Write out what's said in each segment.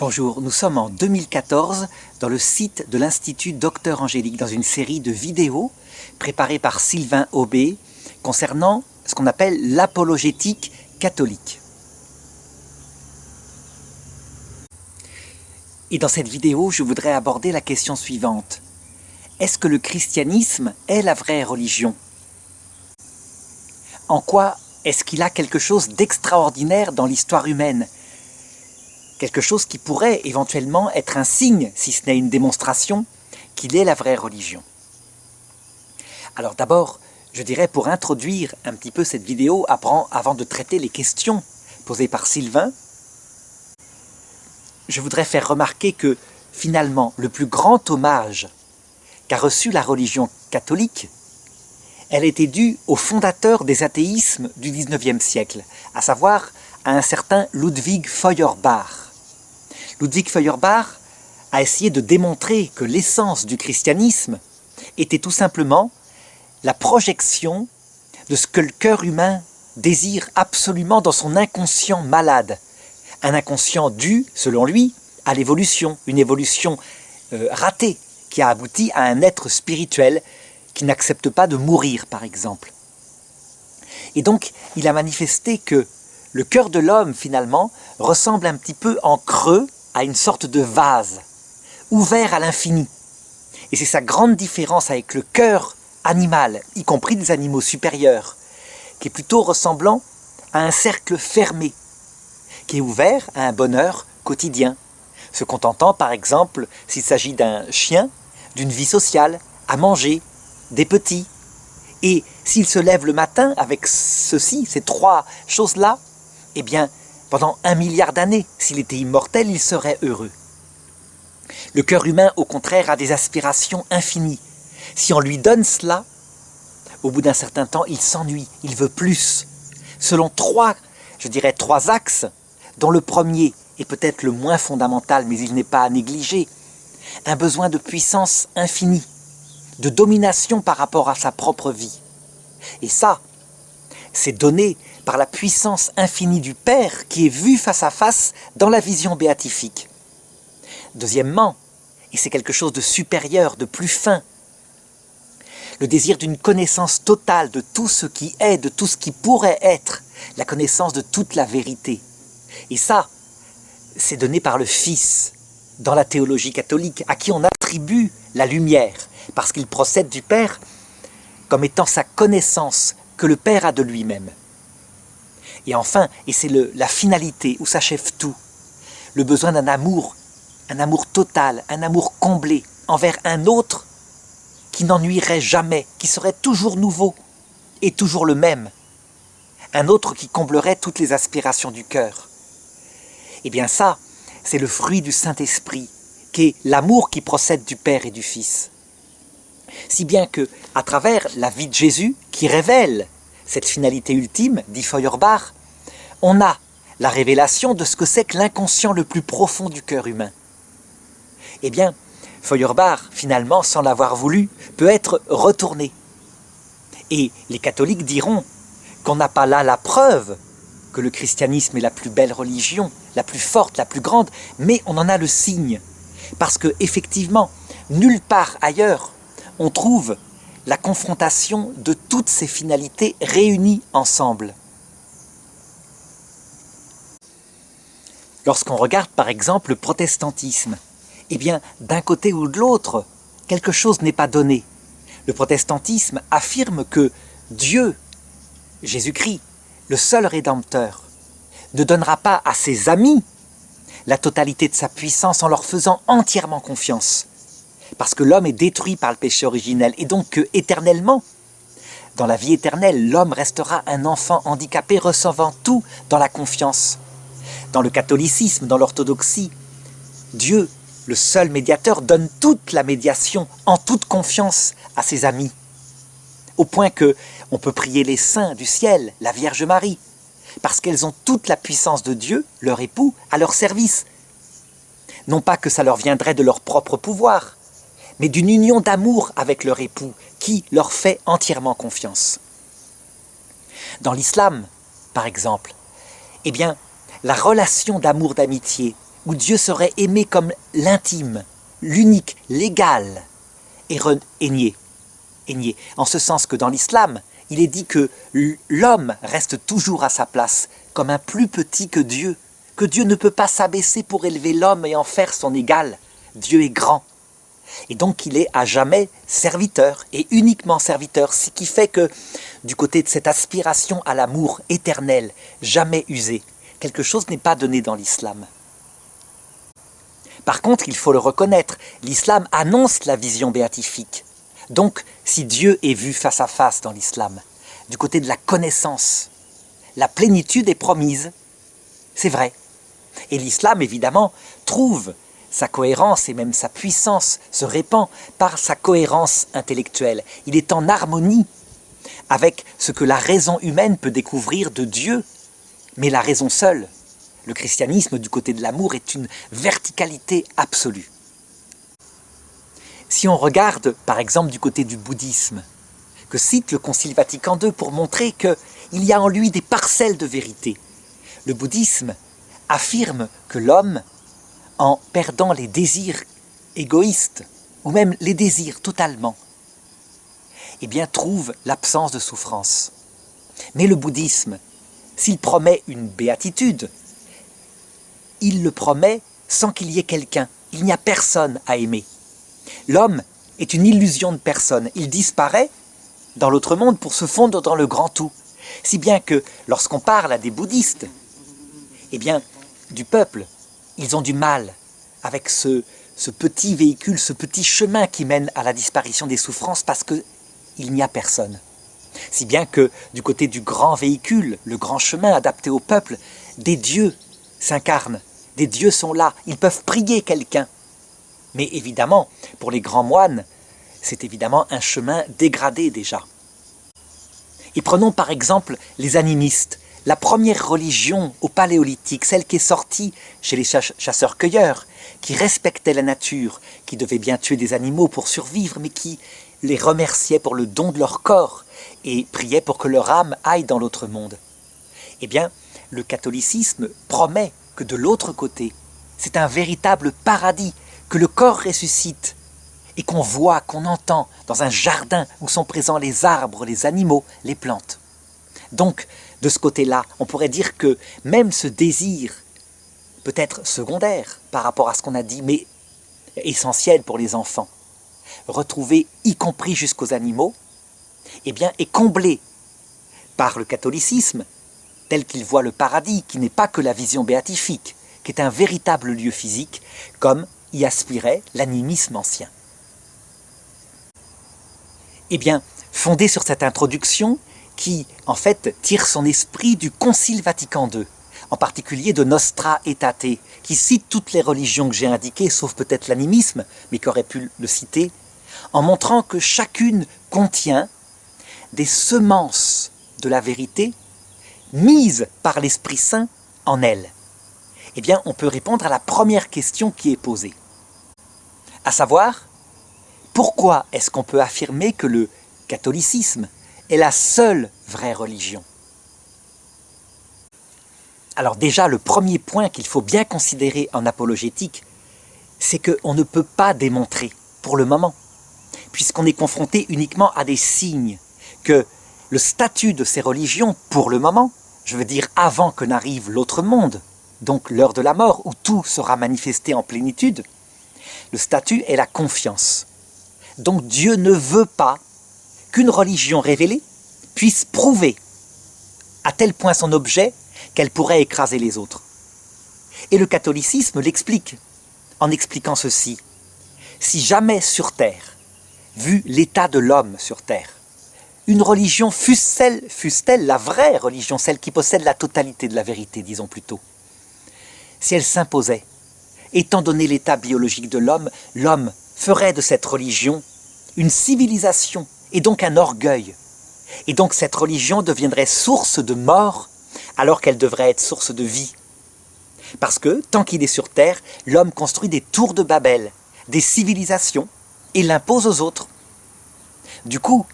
Bonjour, nous sommes en 2014 dans le site de l'Institut Docteur Angélique dans une série de vidéos préparées par Sylvain Aubé concernant ce qu'on appelle l'apologétique catholique. Et dans cette vidéo, je voudrais aborder la question suivante. Est-ce que le christianisme est la vraie religion? En quoi est-ce qu'il a quelque chose d'extraordinaire dans l'histoire humaine? Quelque chose qui pourrait éventuellement être un signe, si ce n'est une démonstration, qu'il est la vraie religion. Alors d'abord, je dirais pour introduire un petit peu cette vidéo, avant de traiter les questions posées par Sylvain, je voudrais faire remarquer que finalement, le plus grand hommage qu'a reçu la religion catholique, elle était due au fondateur des athéismes du XIXe siècle, à savoir à un certain Ludwig Feuerbach. Ludwig Feuerbach a essayé de démontrer que l'essence du christianisme était tout simplement la projection de ce que le cœur humain désire absolument dans son inconscient malade. Un inconscient dû, selon lui, à l'évolution, une évolution ratée qui a abouti à un être spirituel qui n'accepte pas de mourir, par exemple. Et donc, il a manifesté que le cœur de l'homme, finalement, ressemble un petit peu en creux à une sorte de vase, ouvert à l'infini. Et c'est sa grande différence avec le cœur animal, y compris des animaux supérieurs, qui est plutôt ressemblant à un cercle fermé, qui est ouvert à un bonheur quotidien, se contentant par exemple, s'il s'agit d'un chien, d'une vie sociale, à manger, des petits. Et s'il se lève le matin avec ces trois choses-là, eh bien, pendant 1 milliard d'années, s'il était immortel, il serait heureux. Le cœur humain, au contraire, a des aspirations infinies. Si on lui donne cela, au bout d'un certain temps, il s'ennuie, il veut plus. Selon trois axes, dont le premier est peut-être le moins fondamental, mais il n'est pas à négliger. Un besoin de puissance infinie, de domination par rapport à sa propre vie. Et ça, c'est donné par la puissance infinie du Père qui est vue face à face dans la vision béatifique. Deuxièmement, et c'est quelque chose de supérieur, de plus fin, le désir d'une connaissance totale de tout ce qui est, de tout ce qui pourrait être, la connaissance de toute la vérité. Et ça, c'est donné par le Fils dans la théologie catholique, à qui on attribue la lumière, parce qu'il procède du Père comme étant sa connaissance que le Père a de lui-même. Et enfin, et c'est la finalité où s'achève tout, le besoin d'un amour total, un amour comblé envers un autre qui n'ennuierait jamais, qui serait toujours nouveau et toujours le même. Un autre qui comblerait toutes les aspirations du cœur. Eh bien ça, c'est le fruit du Saint-Esprit, qui est l'amour qui procède du Père et du Fils. Si bien que, à travers la vie de Jésus, qui révèle cette finalité ultime, dit Feuerbach, on a la révélation de ce que c'est que l'inconscient le plus profond du cœur humain. Eh bien, Feuerbach, finalement, sans l'avoir voulu, peut être retourné. Et les catholiques diront qu'on n'a pas là la preuve que le christianisme est la plus belle religion, la plus forte, la plus grande, mais on en a le signe. Parce que, effectivement, nulle part ailleurs, on trouve la confrontation de toutes ces finalités réunies ensemble. Lorsqu'on regarde par exemple le protestantisme, eh bien d'un côté ou de l'autre, quelque chose n'est pas donné. Le protestantisme affirme que Dieu, Jésus-Christ, le seul Rédempteur, ne donnera pas à ses amis la totalité de sa puissance en leur faisant entièrement confiance. Parce que l'homme est détruit par le péché originel, et donc que, éternellement, dans la vie éternelle, l'homme restera un enfant handicapé recevant tout dans la confiance. Dans le catholicisme, dans l'orthodoxie, Dieu, le seul médiateur, donne toute la médiation en toute confiance à ses amis. Au point que on peut prier les saints du ciel, la Vierge Marie, parce qu'elles ont toute la puissance de Dieu, leur époux, à leur service. Non pas que ça leur viendrait de leur propre pouvoir, mais d'une union d'amour avec leur époux, qui leur fait entièrement confiance. Dans l'islam, par exemple, eh bien, la relation d'amour, d'amitié où Dieu serait aimé comme l'intime, l'unique, l'égal, est nié. En ce sens que dans l'islam, il est dit que l'homme reste toujours à sa place, comme un plus petit que Dieu ne peut pas s'abaisser pour élever l'homme et en faire son égal. Dieu est grand. Et donc il est à jamais serviteur, et uniquement serviteur, ce qui fait que, du côté de cette aspiration à l'amour éternel, jamais usé, quelque chose n'est pas donné dans l'islam. Par contre, il faut le reconnaître, l'islam annonce la vision béatifique. Donc, si Dieu est vu face à face dans l'islam, du côté de la connaissance, la plénitude est promise, c'est vrai. Et l'islam, évidemment, trouve sa cohérence et même sa puissance se répand par sa cohérence intellectuelle. Il est en harmonie avec ce que la raison humaine peut découvrir de Dieu, mais la raison seule. Le christianisme, du côté de l'amour, est une verticalité absolue. Si on regarde, par exemple, du côté du bouddhisme, que cite le Concile Vatican II pour montrer qu'il y a en lui des parcelles de vérité, le bouddhisme affirme que l'homme, en perdant les désirs égoïstes, ou même les désirs totalement, eh bien trouve l'absence de souffrance. Mais le bouddhisme, s'il promet une béatitude, il le promet sans qu'il y ait quelqu'un. Il n'y a personne à aimer. L'homme est une illusion de personne. Il disparaît dans l'autre monde pour se fondre dans le grand tout. Si bien que lorsqu'on parle à des bouddhistes, eh bien, du peuple, ils ont du mal avec ce petit véhicule, ce petit chemin qui mène à la disparition des souffrances parce qu'il n'y a personne. Si bien que du côté du grand véhicule, le grand chemin adapté au peuple, des dieux s'incarnent, des dieux sont là, ils peuvent prier quelqu'un. Mais évidemment, pour les grands moines, c'est évidemment un chemin dégradé déjà. Et prenons par exemple les animistes, la première religion au paléolithique, celle qui est sortie chez les chasseurs-cueilleurs, qui respectait la nature, qui devait bien tuer des animaux pour survivre, mais qui les remerciait pour le don de leur corps et priait pour que leur âme aille dans l'autre monde. Eh bien, le catholicisme promet que de l'autre côté, c'est un véritable paradis, que le corps ressuscite et qu'on voit, qu'on entend dans un jardin où sont présents les arbres, les animaux, les plantes. Donc, de ce côté-là, on pourrait dire que même ce désir, peut-être secondaire par rapport à ce qu'on a dit, mais essentiel pour les enfants, retrouvé y compris jusqu'aux animaux, eh bien, est comblé par le catholicisme, tel qu'il voit le paradis, qui n'est pas que la vision béatifique, qui est un véritable lieu physique, comme y aspirait l'animisme ancien. Eh bien, fondé sur cette introduction, qui, en fait, tire son esprit du Concile Vatican II, en particulier de Nostra Aetate, qui cite toutes les religions que j'ai indiquées, sauf peut-être l'animisme, mais qui aurait pu le citer, en montrant que chacune contient des semences de la vérité mises par l'Esprit Saint en elle. Eh bien, on peut répondre à la première question qui est posée. À savoir, pourquoi est-ce qu'on peut affirmer que le catholicisme est la seule vraie religion? Alors déjà, le premier point qu'il faut bien considérer en apologétique, c'est qu'on ne peut pas démontrer, pour le moment, puisqu'on est confronté uniquement à des signes, que le statut de ces religions, pour le moment, je veux dire avant que n'arrive l'autre monde, donc l'heure de la mort, où tout sera manifesté en plénitude, le statut est la confiance. Donc Dieu ne veut pas qu'une religion révélée puisse prouver à tel point son objet qu'elle pourrait écraser les autres. Et le catholicisme l'explique, en expliquant ceci. Si jamais sur terre, vu l'état de l'homme sur terre, une religion fût-elle la vraie religion, celle qui possède la totalité de la vérité, disons plutôt, si elle s'imposait, étant donné l'état biologique de l'homme, l'homme ferait de cette religion une civilisation et donc un orgueil. Et donc cette religion deviendrait source de mort alors qu'elle devrait être source de vie. Parce que, tant qu'il est sur terre, l'homme construit des tours de Babel, des civilisations, et l'impose aux autres. Du coup,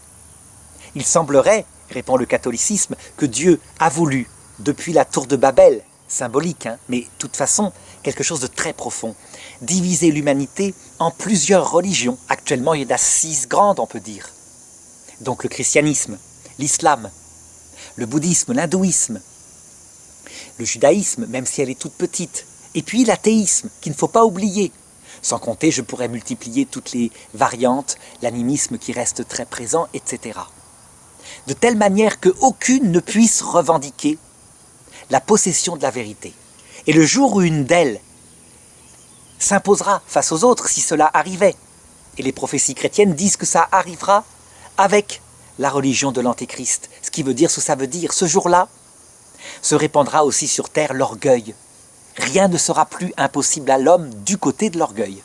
il semblerait, répond le catholicisme, que Dieu a voulu, depuis la tour de Babel, symbolique, mais de toute façon, quelque chose de très profond. Diviser l'humanité en plusieurs religions. Actuellement, il y en a 6 grandes, on peut dire. Donc le christianisme, l'islam, le bouddhisme, l'hindouisme, le judaïsme, même si elle est toute petite, et puis l'athéisme, qu'il ne faut pas oublier. Sans compter, je pourrais multiplier toutes les variantes, l'animisme qui reste très présent, etc. De telle manière qu'aucune ne puisse revendiquer la possession de la vérité. Et le jour où une d'elles s'imposera face aux autres, si cela arrivait, et les prophéties chrétiennes disent que ça arrivera avec la religion de l'Antéchrist, ce qui veut dire ce que ça veut dire. Ce jour-là, se répandra aussi sur terre l'orgueil. Rien ne sera plus impossible à l'homme du côté de l'orgueil.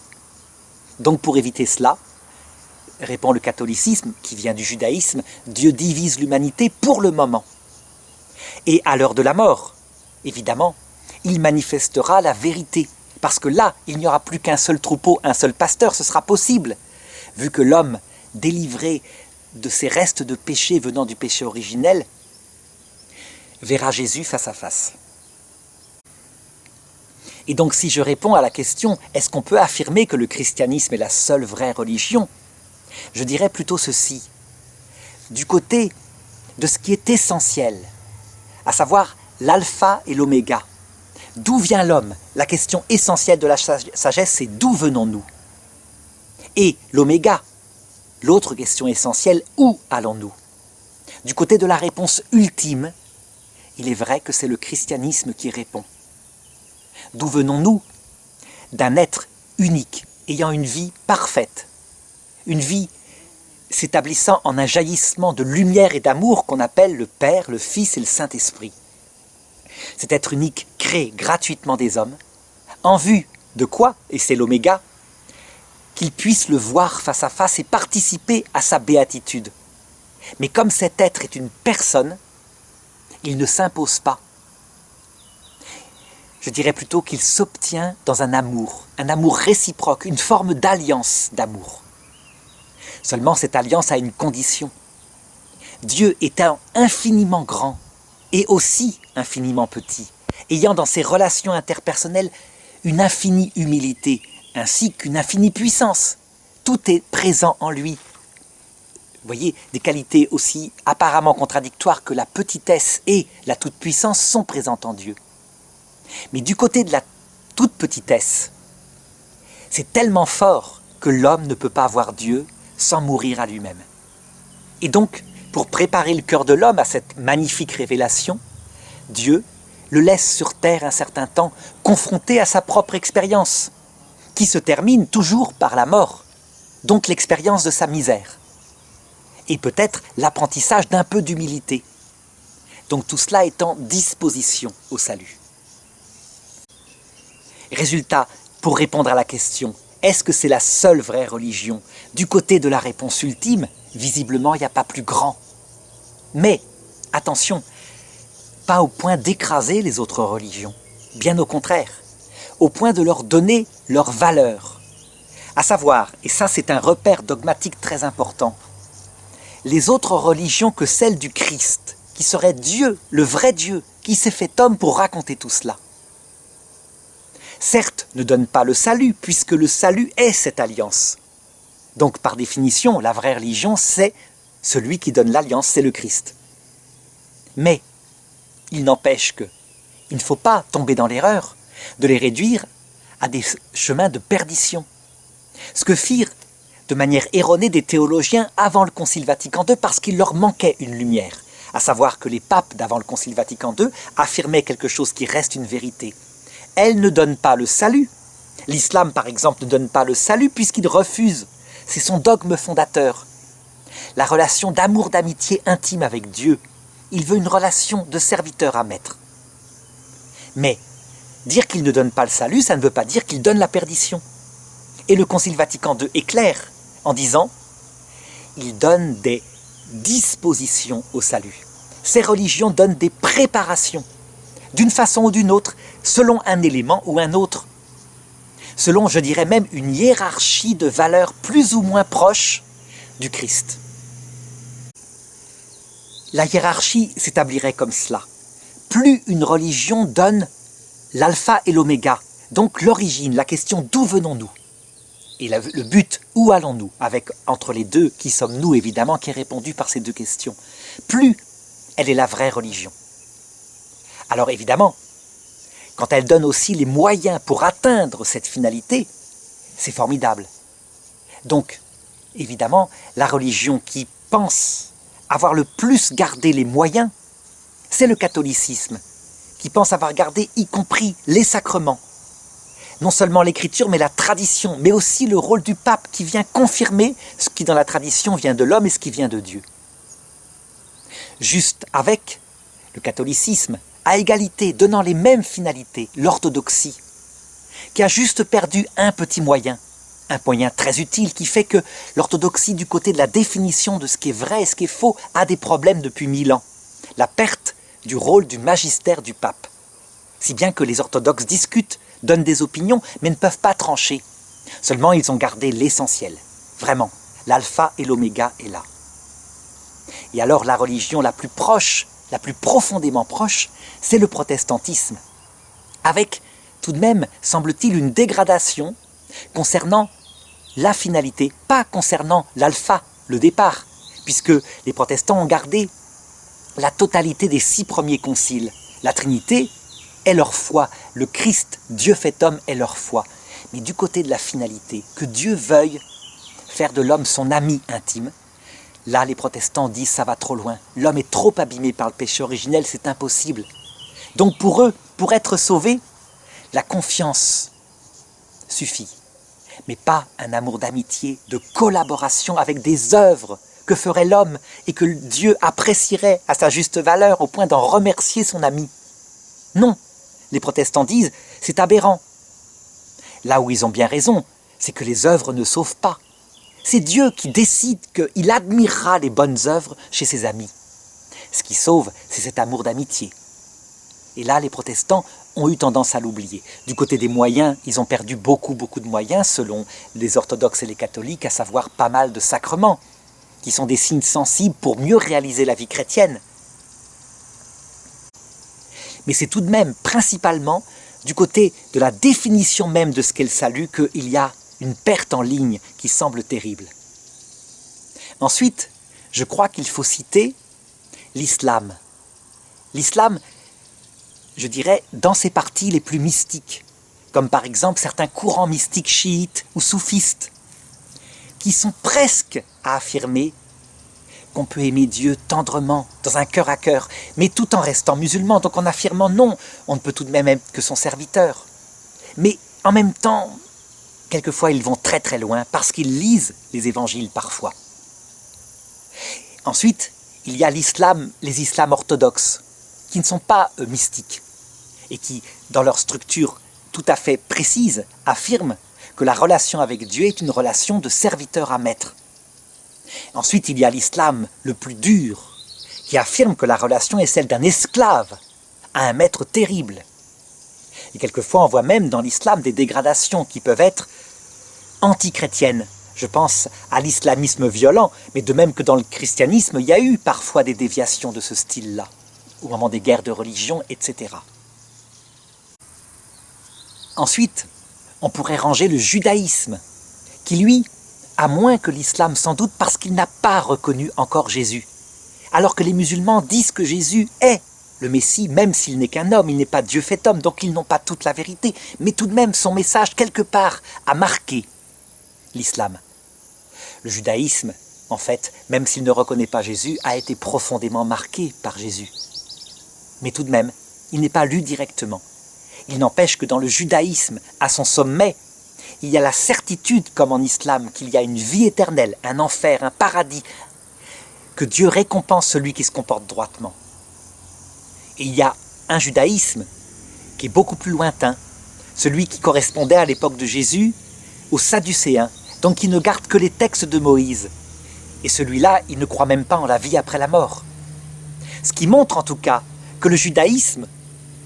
Donc pour éviter cela, répond le catholicisme, qui vient du judaïsme, Dieu divise l'humanité pour le moment. Et à l'heure de la mort, évidemment, il manifestera la vérité. Parce que là, il n'y aura plus qu'un seul troupeau, un seul pasteur, ce sera possible. Vu que l'homme, délivré de ses restes de péché venant du péché originel, verra Jésus face à face. Et donc si je réponds à la question, est-ce qu'on peut affirmer que le christianisme est la seule vraie religion? Je dirais plutôt ceci. Du côté de ce qui est essentiel, à savoir l'alpha et l'oméga. D'où vient l'homme? La question essentielle de la sagesse, c'est d'où venons-nous? Et l'oméga, l'autre question essentielle, où allons-nous? Du côté de la réponse ultime, il est vrai que c'est le christianisme qui répond. D'où venons-nous? D'un être unique, ayant une vie parfaite, une vie s'établissant en un jaillissement de lumière et d'amour qu'on appelle le Père, le Fils et le Saint-Esprit. Cet être unique crée gratuitement des hommes, en vue de quoi, et c'est l'oméga, qu'ils puissent le voir face à face et participer à sa béatitude. Mais comme cet être est une personne, il ne s'impose pas. Je dirais plutôt qu'il s'obtient dans un amour réciproque, une forme d'alliance d'amour. Seulement cette alliance a une condition. Dieu étant infiniment grand et aussi infiniment petit, ayant dans ses relations interpersonnelles une infinie humilité, ainsi qu'une infinie puissance. Tout est présent en lui. Vous voyez, des qualités aussi apparemment contradictoires que la petitesse et la toute-puissance sont présentes en Dieu. Mais du côté de la toute-petitesse, c'est tellement fort que l'homme ne peut pas voir Dieu sans mourir à lui-même. Et donc, pour préparer le cœur de l'homme à cette magnifique révélation, Dieu le laisse sur terre un certain temps, confronté à sa propre expérience, qui se termine toujours par la mort, donc l'expérience de sa misère. Et peut-être l'apprentissage d'un peu d'humilité. Donc tout cela est en disposition au salut. Résultat, pour répondre à la question, est-ce que c'est la seule vraie religion? Du côté de la réponse ultime, visiblement, il n'y a pas plus grand. Mais, attention, pas au point d'écraser les autres religions, bien au contraire, au point de leur donner leur valeur. À savoir, et ça c'est un repère dogmatique très important, les autres religions que celle du Christ, qui serait Dieu, le vrai Dieu, qui s'est fait homme pour raconter tout cela. Certes, ne donne pas le salut, puisque le salut est cette alliance. Donc, par définition, la vraie religion, c'est celui qui donne l'alliance, c'est le Christ. Mais, il n'empêche que, il ne faut pas tomber dans l'erreur de les réduire à des chemins de perdition. Ce que firent de manière erronée des théologiens avant le Concile Vatican II, parce qu'il leur manquait une lumière, à savoir que les papes d'avant le Concile Vatican II affirmaient quelque chose qui reste une vérité. Elle ne donne pas le salut. L'islam, par exemple, ne donne pas le salut puisqu'il refuse. C'est son dogme fondateur. La relation d'amour, d'amitié intime avec Dieu. Il veut une relation de serviteur à maître. Mais dire qu'il ne donne pas le salut, ça ne veut pas dire qu'il donne la perdition. Et le Concile Vatican II est clair en disant il donne des dispositions au salut. Ces religions donnent des préparations, d'une façon ou d'une autre, selon un élément ou un autre. Selon, je dirais même, une hiérarchie de valeurs plus ou moins proche du Christ. La hiérarchie s'établirait comme cela. Plus une religion donne l'alpha et l'oméga, Donc l'origine, la question d'où venons-nous? Et le but, où allons-nous? Avec entre les deux, qui sommes-nous évidemment, qui est répondu par ces deux questions. Plus elle est la vraie religion. Alors évidemment, quand elle donne aussi les moyens pour atteindre cette finalité, c'est formidable. Donc, évidemment, la religion qui pense avoir le plus gardé les moyens, c'est le catholicisme, qui pense avoir gardé y compris les sacrements. Non seulement l'écriture, mais la tradition, mais aussi le rôle du pape qui vient confirmer ce qui dans la tradition vient de l'homme et ce qui vient de Dieu. Juste avec le catholicisme, à égalité, donnant les mêmes finalités, l'orthodoxie, qui a juste perdu un petit moyen, un moyen très utile qui fait que l'orthodoxie du côté de la définition de ce qui est vrai et ce qui est faux a des problèmes depuis 1000 ans. La perte du rôle du magistère du pape. Si bien que les orthodoxes discutent, donnent des opinions, mais ne peuvent pas trancher. Seulement ils ont gardé l'essentiel. Vraiment, l'alpha et l'oméga est là. Et alors la religion la plus proche, la plus profondément proche, c'est le protestantisme. Avec tout de même, semble-t-il, une dégradation concernant la finalité, pas concernant l'alpha, le départ, puisque les protestants ont gardé la totalité des 6 premiers conciles. La Trinité est leur foi, le Christ, Dieu fait homme, est leur foi. Mais du côté de la finalité, que Dieu veuille faire de l'homme son ami intime, là les protestants disent ça va trop loin, l'homme est trop abîmé par le péché originel, c'est impossible. Donc pour eux, pour être sauvés, la confiance suffit, mais pas un amour d'amitié, de collaboration avec des œuvres que ferait l'homme et que Dieu apprécierait à sa juste valeur au point d'en remercier son ami. Non, les protestants disent, c'est aberrant. Là où ils ont bien raison, c'est que les œuvres ne sauvent pas. C'est Dieu qui décide qu'il admirera les bonnes œuvres chez ses amis. Ce qui sauve, c'est cet amour d'amitié. Et là, les protestants ont eu tendance à l'oublier. Du côté des moyens, ils ont perdu beaucoup de moyens, selon les orthodoxes et les catholiques, à savoir pas mal de sacrements, qui sont des signes sensibles pour mieux réaliser la vie chrétienne. Mais c'est tout de même, principalement, du côté de la définition même de ce qu'est le salut, qu'il y a une perte en ligne qui semble terrible. Ensuite, je crois qu'il faut citer l'islam. L'islam, je dirais, dans ses parties les plus mystiques, comme par exemple certains courants mystiques chiites ou soufistes, qui sont presque à affirmer qu'on peut aimer Dieu tendrement, dans un cœur à cœur, mais tout en restant musulman, donc en affirmant non, on ne peut tout de même être que son serviteur. Mais en même temps, quelquefois ils vont très loin, parce qu'ils lisent les évangiles parfois. Ensuite, il y a l'islam, les islams orthodoxes, qui ne sont pas mystiques, et qui, dans leur structure tout à fait précise, affirment que la relation avec Dieu est une relation de serviteur à maître. Ensuite, il y a l'islam le plus dur, qui affirme que la relation est celle d'un esclave à un maître terrible. Et quelquefois, on voit même dans l'islam des dégradations qui peuvent être anti-chrétiennes. Je pense à l'islamisme violent, mais de même que dans le christianisme, il y a eu parfois des déviations de ce style-là, au moment des guerres de religion, etc. Ensuite, on pourrait ranger le judaïsme, qui lui a moins que l'islam sans doute parce qu'il n'a pas reconnu encore Jésus. Alors que les musulmans disent que Jésus est le Messie, même s'il n'est qu'un homme, il n'est pas Dieu fait homme, donc ils n'ont pas toute la vérité. Mais tout de même, son message, quelque part, a marqué l'islam. Le judaïsme, en fait, même s'il ne reconnaît pas Jésus, a été profondément marqué par Jésus. Mais tout de même, il n'est pas lu directement. Il n'empêche que dans le judaïsme, à son sommet, il y a la certitude, comme en islam, qu'il y a une vie éternelle, un enfer, un paradis, que Dieu récompense celui qui se comporte droitement. Et il y a un judaïsme qui est beaucoup plus lointain, celui qui correspondait à l'époque de Jésus aux Sadducéens, donc qui ne garde que les textes de Moïse. Et celui-là, il ne croit même pas en la vie après la mort. Ce qui montre en tout cas que le judaïsme,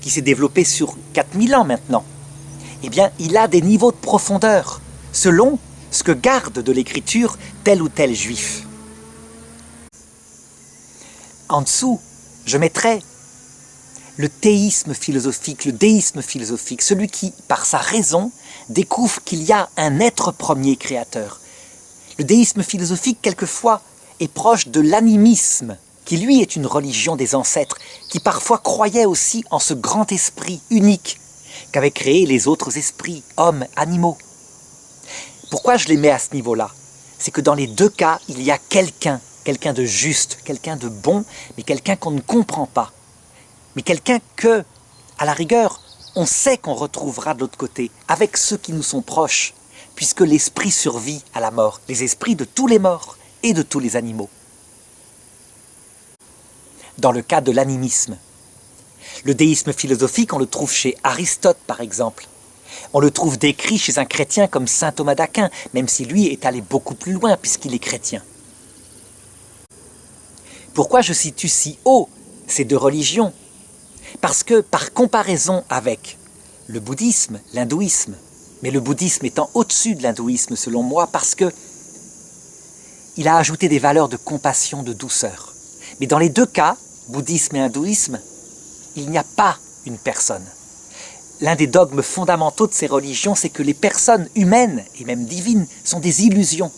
qui s'est développé sur 4000 ans maintenant, eh bien, il a des niveaux de profondeur, selon ce que garde de l'écriture tel ou tel juif. En dessous, je mettrai le théisme philosophique, le déisme philosophique, celui qui, par sa raison, découvre qu'il y a un être premier créateur. Le déisme philosophique, quelquefois, est proche de l'animisme, qui lui est une religion des ancêtres, qui parfois croyait aussi en ce grand esprit unique qu'avaient créé les autres esprits, hommes, animaux. Pourquoi je les mets à ce niveau-là? C'est que dans les deux cas, il y a quelqu'un de juste, quelqu'un de bon, mais quelqu'un qu'on ne comprend pas. Mais quelqu'un que, à la rigueur, on sait qu'on retrouvera de l'autre côté, avec ceux qui nous sont proches, puisque l'esprit survit à la mort, les esprits de tous les morts et de tous les animaux. Dans le cas de l'animisme, le déisme philosophique, on le trouve chez Aristote par exemple. On le trouve décrit chez un chrétien comme saint Thomas d'Aquin, même si lui est allé beaucoup plus loin puisqu'il est chrétien. Pourquoi je situe si haut ces deux religions? Parce que, par comparaison avec le bouddhisme, l'hindouisme, mais le bouddhisme étant au-dessus de l'hindouisme selon moi, parce que il a ajouté des valeurs de compassion, de douceur. Mais dans les deux cas, bouddhisme et hindouisme, il n'y a pas une personne. L'un des dogmes fondamentaux de ces religions, c'est que les personnes humaines, et même divines, sont des illusions.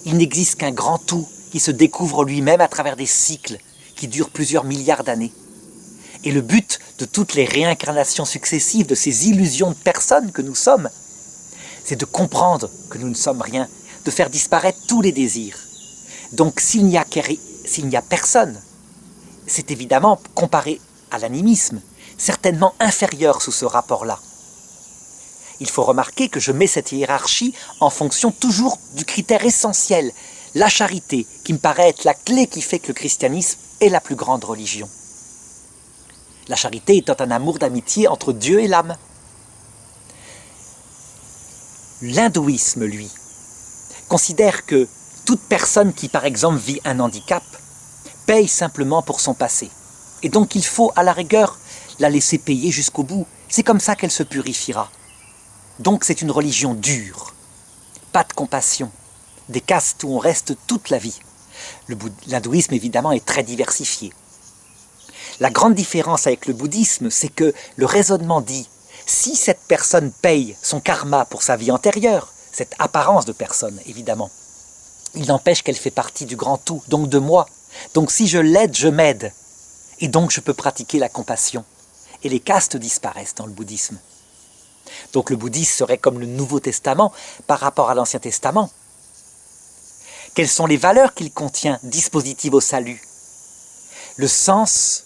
Il n'existe qu'un grand tout qui se découvre lui-même à travers des cycles qui durent plusieurs milliards d'années. Et le but de toutes les réincarnations successives de ces illusions de personnes que nous sommes, c'est de comprendre que nous ne sommes rien, de faire disparaître tous les désirs. Donc s'il n'y a personne, c'est évidemment, comparé à l'animisme, certainement inférieur sous ce rapport-là. Il faut remarquer que je mets cette hiérarchie en fonction toujours du critère essentiel, la charité, qui me paraît être la clé qui fait que le christianisme est la plus grande religion. La charité étant un amour d'amitié entre Dieu et l'âme. L'hindouisme, lui, considère que toute personne qui, par exemple, vit un handicap, paye simplement pour son passé. Et donc il faut, à la rigueur, la laisser payer jusqu'au bout. C'est comme ça qu'elle se purifiera. Donc c'est une religion dure. Pas de compassion. Des castes où on reste toute la vie. L'hindouisme, évidemment, est très diversifié. La grande différence avec le bouddhisme, c'est que le raisonnement dit si cette personne paye son karma pour sa vie antérieure, cette apparence de personne, évidemment, il n'empêche qu'elle fait partie du grand tout, donc de moi. Donc si je l'aide, je m'aide. Et donc je peux pratiquer la compassion. Et les castes disparaissent dans le bouddhisme. Donc le bouddhisme serait comme le Nouveau Testament par rapport à l'Ancien Testament. Quelles sont les valeurs qu'il contient, dispositives au salut? Le sens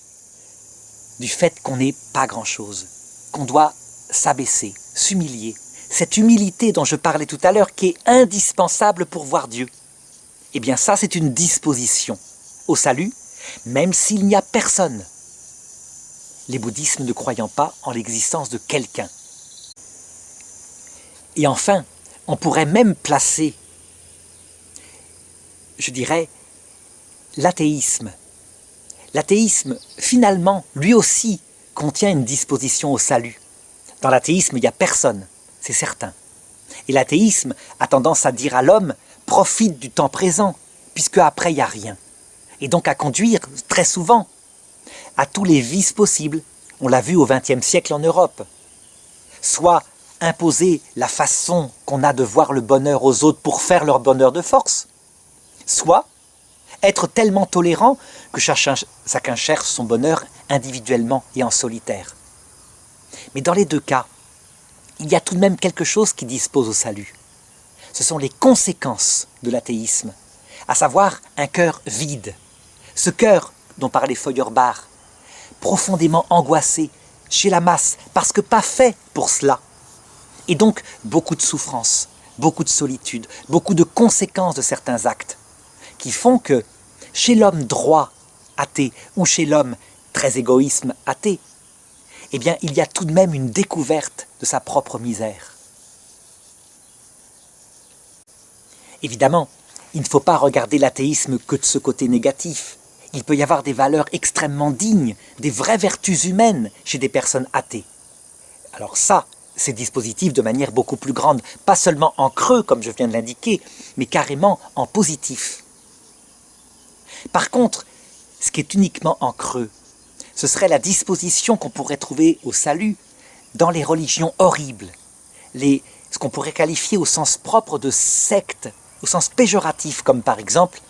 du fait qu'on n'est pas grand-chose, qu'on doit s'abaisser, s'humilier. Cette humilité dont je parlais tout à l'heure, qui est indispensable pour voir Dieu. Eh bien ça, c'est une disposition au salut, même s'il n'y a personne. Les bouddhismes ne croyant pas en l'existence de quelqu'un. Et enfin, on pourrait même placer, je dirais, l'athéisme. L'athéisme, finalement, lui aussi, contient une disposition au salut. Dans l'athéisme, il n'y a personne, c'est certain. Et l'athéisme a tendance à dire à l'homme, profite du temps présent, puisque après il n'y a rien. Et donc à conduire, très souvent, à tous les vices possibles. On l'a vu au XXe siècle en Europe. Soit imposer la façon qu'on a de voir le bonheur aux autres pour faire leur bonheur de force, soit être tellement tolérant que chacun cherche son bonheur individuellement et en solitaire. Mais dans les deux cas, il y a tout de même quelque chose qui dispose au salut. Ce sont les conséquences de l'athéisme, à savoir un cœur vide. Ce cœur dont parlait Feuerbach, profondément angoissé, chez la masse, parce que pas fait pour cela. Et donc beaucoup de souffrance, beaucoup de solitude, beaucoup de conséquences de certains actes, qui font que chez l'homme droit, athée, ou chez l'homme très égoïsme, athée, eh bien il y a tout de même une découverte de sa propre misère. Évidemment, il ne faut pas regarder l'athéisme que de ce côté négatif. Il peut y avoir des valeurs extrêmement dignes, des vraies vertus humaines chez des personnes athées. Alors ça, c'est dispositif de manière beaucoup plus grande, pas seulement en creux comme je viens de l'indiquer, mais carrément en positif. Par contre, ce qui est uniquement en creux, ce serait la disposition qu'on pourrait trouver au salut dans les religions horribles, ce qu'on pourrait qualifier au sens propre de secte, au sens péjoratif, comme par exemple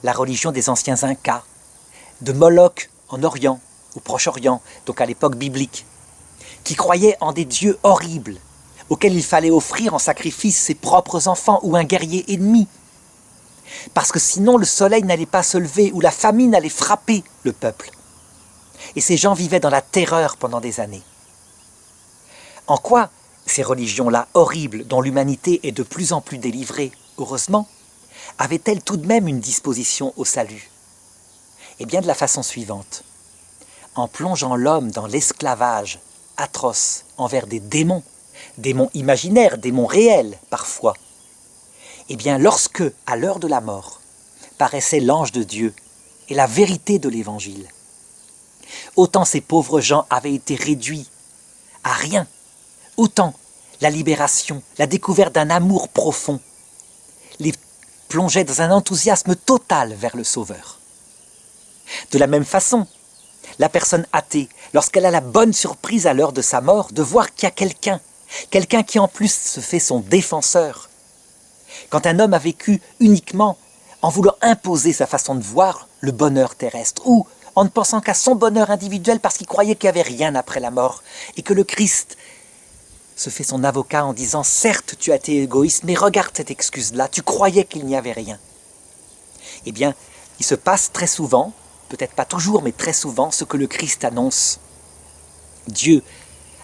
la religion des anciens Incas, de Moloch en Orient, au Proche-Orient, donc à l'époque biblique, qui croyaient en des dieux horribles, auxquels il fallait offrir en sacrifice ses propres enfants ou un guerrier ennemi, parce que sinon le soleil n'allait pas se lever ou la famine allait frapper le peuple. Et ces gens vivaient dans la terreur pendant des années. En quoi ces religions-là horribles, dont l'humanité est de plus en plus délivrée, heureusement, avaient-elles tout de même une disposition au salut? Eh bien de la façon suivante. En plongeant l'homme dans l'esclavage atroce envers des démons imaginaires, démons réels parfois, eh bien lorsque, à l'heure de la mort, paraissait l'ange de Dieu et la vérité de l'Évangile, autant ces pauvres gens avaient été réduits à rien, autant la libération, la découverte d'un amour profond, les plongeait dans un enthousiasme total vers le Sauveur. De la même façon, la personne athée, lorsqu'elle a la bonne surprise à l'heure de sa mort, de voir qu'il y a quelqu'un qui en plus se fait son défenseur. Quand un homme a vécu uniquement en voulant imposer sa façon de voir le bonheur terrestre, ou en ne pensant qu'à son bonheur individuel parce qu'il croyait qu'il n'y avait rien après la mort, et que le Christ se fait son avocat en disant « Certes, tu as été égoïste, mais regarde cette excuse-là, tu croyais qu'il n'y avait rien. » Eh bien, il se passe très souvent, peut-être pas toujours, mais très souvent, ce que le Christ annonce. Dieu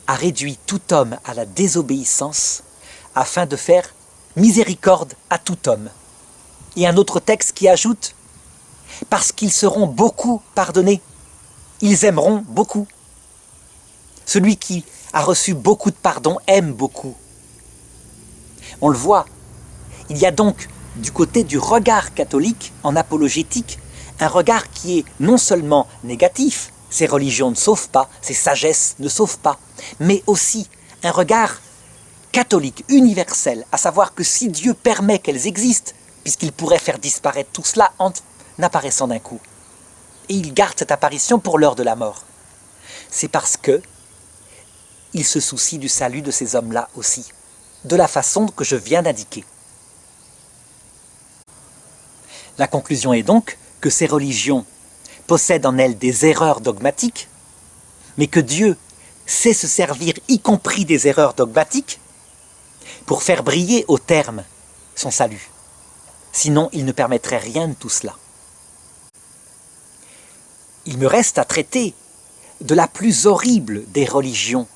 a réduit tout homme à la désobéissance afin de faire miséricorde à tout homme. Et un autre texte qui ajoute « Parce qu'ils seront beaucoup pardonnés, ils aimeront beaucoup. » Celui qui a reçu beaucoup de pardon aime beaucoup. On le voit, il y a donc du côté du regard catholique en apologétique, un regard qui est non seulement négatif, ces religions ne sauvent pas, ces sagesses ne sauvent pas, mais aussi un regard catholique, universel, à savoir que si Dieu permet qu'elles existent, puisqu'il pourrait faire disparaître tout cela en apparaissant d'un coup, et il garde cette apparition pour l'heure de la mort, c'est parce que il se soucie du salut de ces hommes-là aussi, de la façon que je viens d'indiquer. La conclusion est donc que ces religions possèdent en elles des erreurs dogmatiques, mais que Dieu sait se servir, y compris des erreurs dogmatiques, pour faire briller au terme son salut. Sinon, il ne permettrait rien de tout cela. Il me reste à traiter de la plus horrible des religions,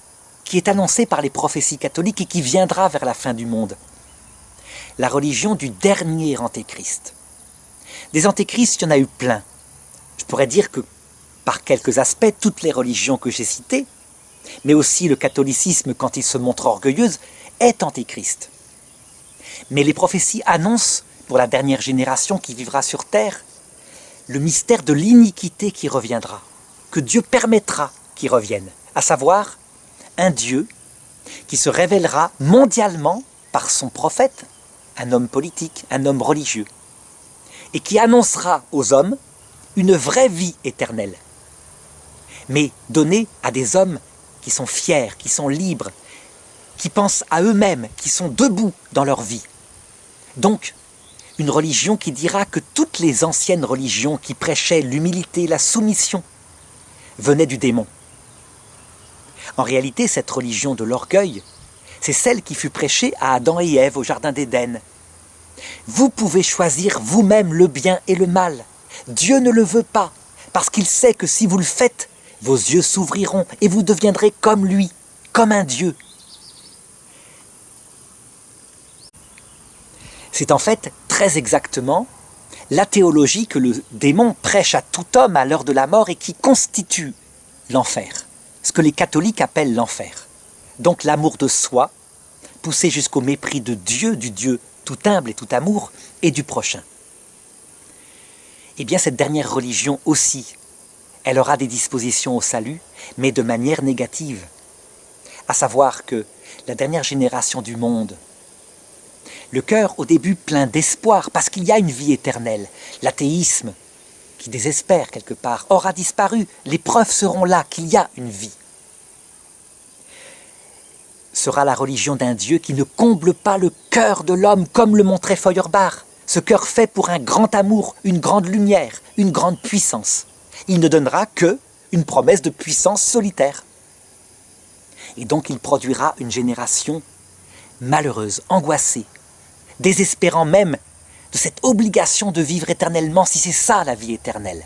qui est annoncée par les prophéties catholiques et qui viendra vers la fin du monde. La religion du dernier antéchrist. Des antéchrists, il y en a eu plein. Je pourrais dire que, par quelques aspects, toutes les religions que j'ai citées, mais aussi le catholicisme, quand il se montre orgueilleuse, est antéchrist. Mais les prophéties annoncent, pour la dernière génération qui vivra sur terre, le mystère de l'iniquité qui reviendra, que Dieu permettra qu'il revienne, à savoir un Dieu qui se révélera mondialement par son prophète, un homme politique, un homme religieux, et qui annoncera aux hommes une vraie vie éternelle, mais donnée à des hommes qui sont fiers, qui sont libres, qui pensent à eux-mêmes, qui sont debout dans leur vie. Donc, une religion qui dira que toutes les anciennes religions qui prêchaient l'humilité, la soumission, venaient du démon. En réalité, cette religion de l'orgueil, c'est celle qui fut prêchée à Adam et Ève au Jardin d'Éden. Vous pouvez choisir vous-même le bien et le mal. Dieu ne le veut pas, parce qu'il sait que si vous le faites, vos yeux s'ouvriront et vous deviendrez comme lui, comme un Dieu. C'est en fait très exactement la théologie que le démon prêche à tout homme à l'heure de la mort et qui constitue l'enfer, ce que les catholiques appellent l'enfer. Donc l'amour de soi, poussé jusqu'au mépris de Dieu, du Dieu tout humble et tout amour, et du prochain. Eh bien cette dernière religion aussi, elle aura des dispositions au salut, mais de manière négative. À savoir que la dernière génération du monde, le cœur au début plein d'espoir, parce qu'il y a une vie éternelle, l'athéisme, qui désespère quelque part, aura disparu. Les preuves seront là qu'il y a une vie. Sera la religion d'un Dieu qui ne comble pas le cœur de l'homme comme le montrait Feuerbach. Ce cœur fait pour un grand amour, une grande lumière, une grande puissance. Il ne donnera que une promesse de puissance solitaire. Et donc il produira une génération malheureuse, angoissée, désespérant même de cette obligation de vivre éternellement si c'est ça la vie éternelle.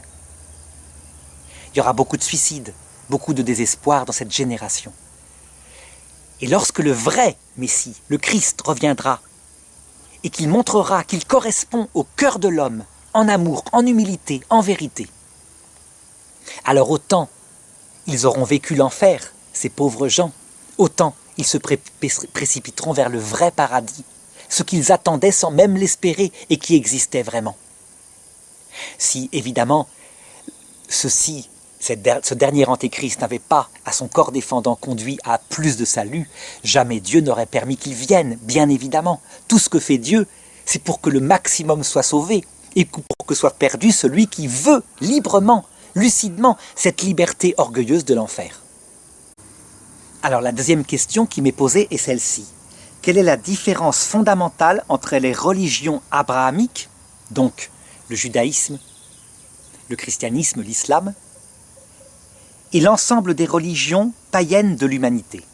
Il y aura beaucoup de suicides, beaucoup de désespoir dans cette génération. Et lorsque le vrai Messie, le Christ, reviendra et qu'il montrera qu'il correspond au cœur de l'homme, en amour, en humilité, en vérité, alors autant ils auront vécu l'enfer, ces pauvres gens, autant ils se précipiteront vers le vrai paradis, ce qu'ils attendaient sans même l'espérer et qui existait vraiment. Si, évidemment, ce dernier antéchrist n'avait pas, à son corps défendant, conduit à plus de salut, jamais Dieu n'aurait permis qu'il vienne, bien évidemment. Tout ce que fait Dieu, c'est pour que le maximum soit sauvé et pour que soit perdu celui qui veut librement, lucidement, cette liberté orgueilleuse de l'enfer. Alors la deuxième question qui m'est posée est celle-ci. Quelle est la différence fondamentale entre les religions abrahamiques, donc le judaïsme, le christianisme, l'islam, et l'ensemble des religions païennes de l'humanité?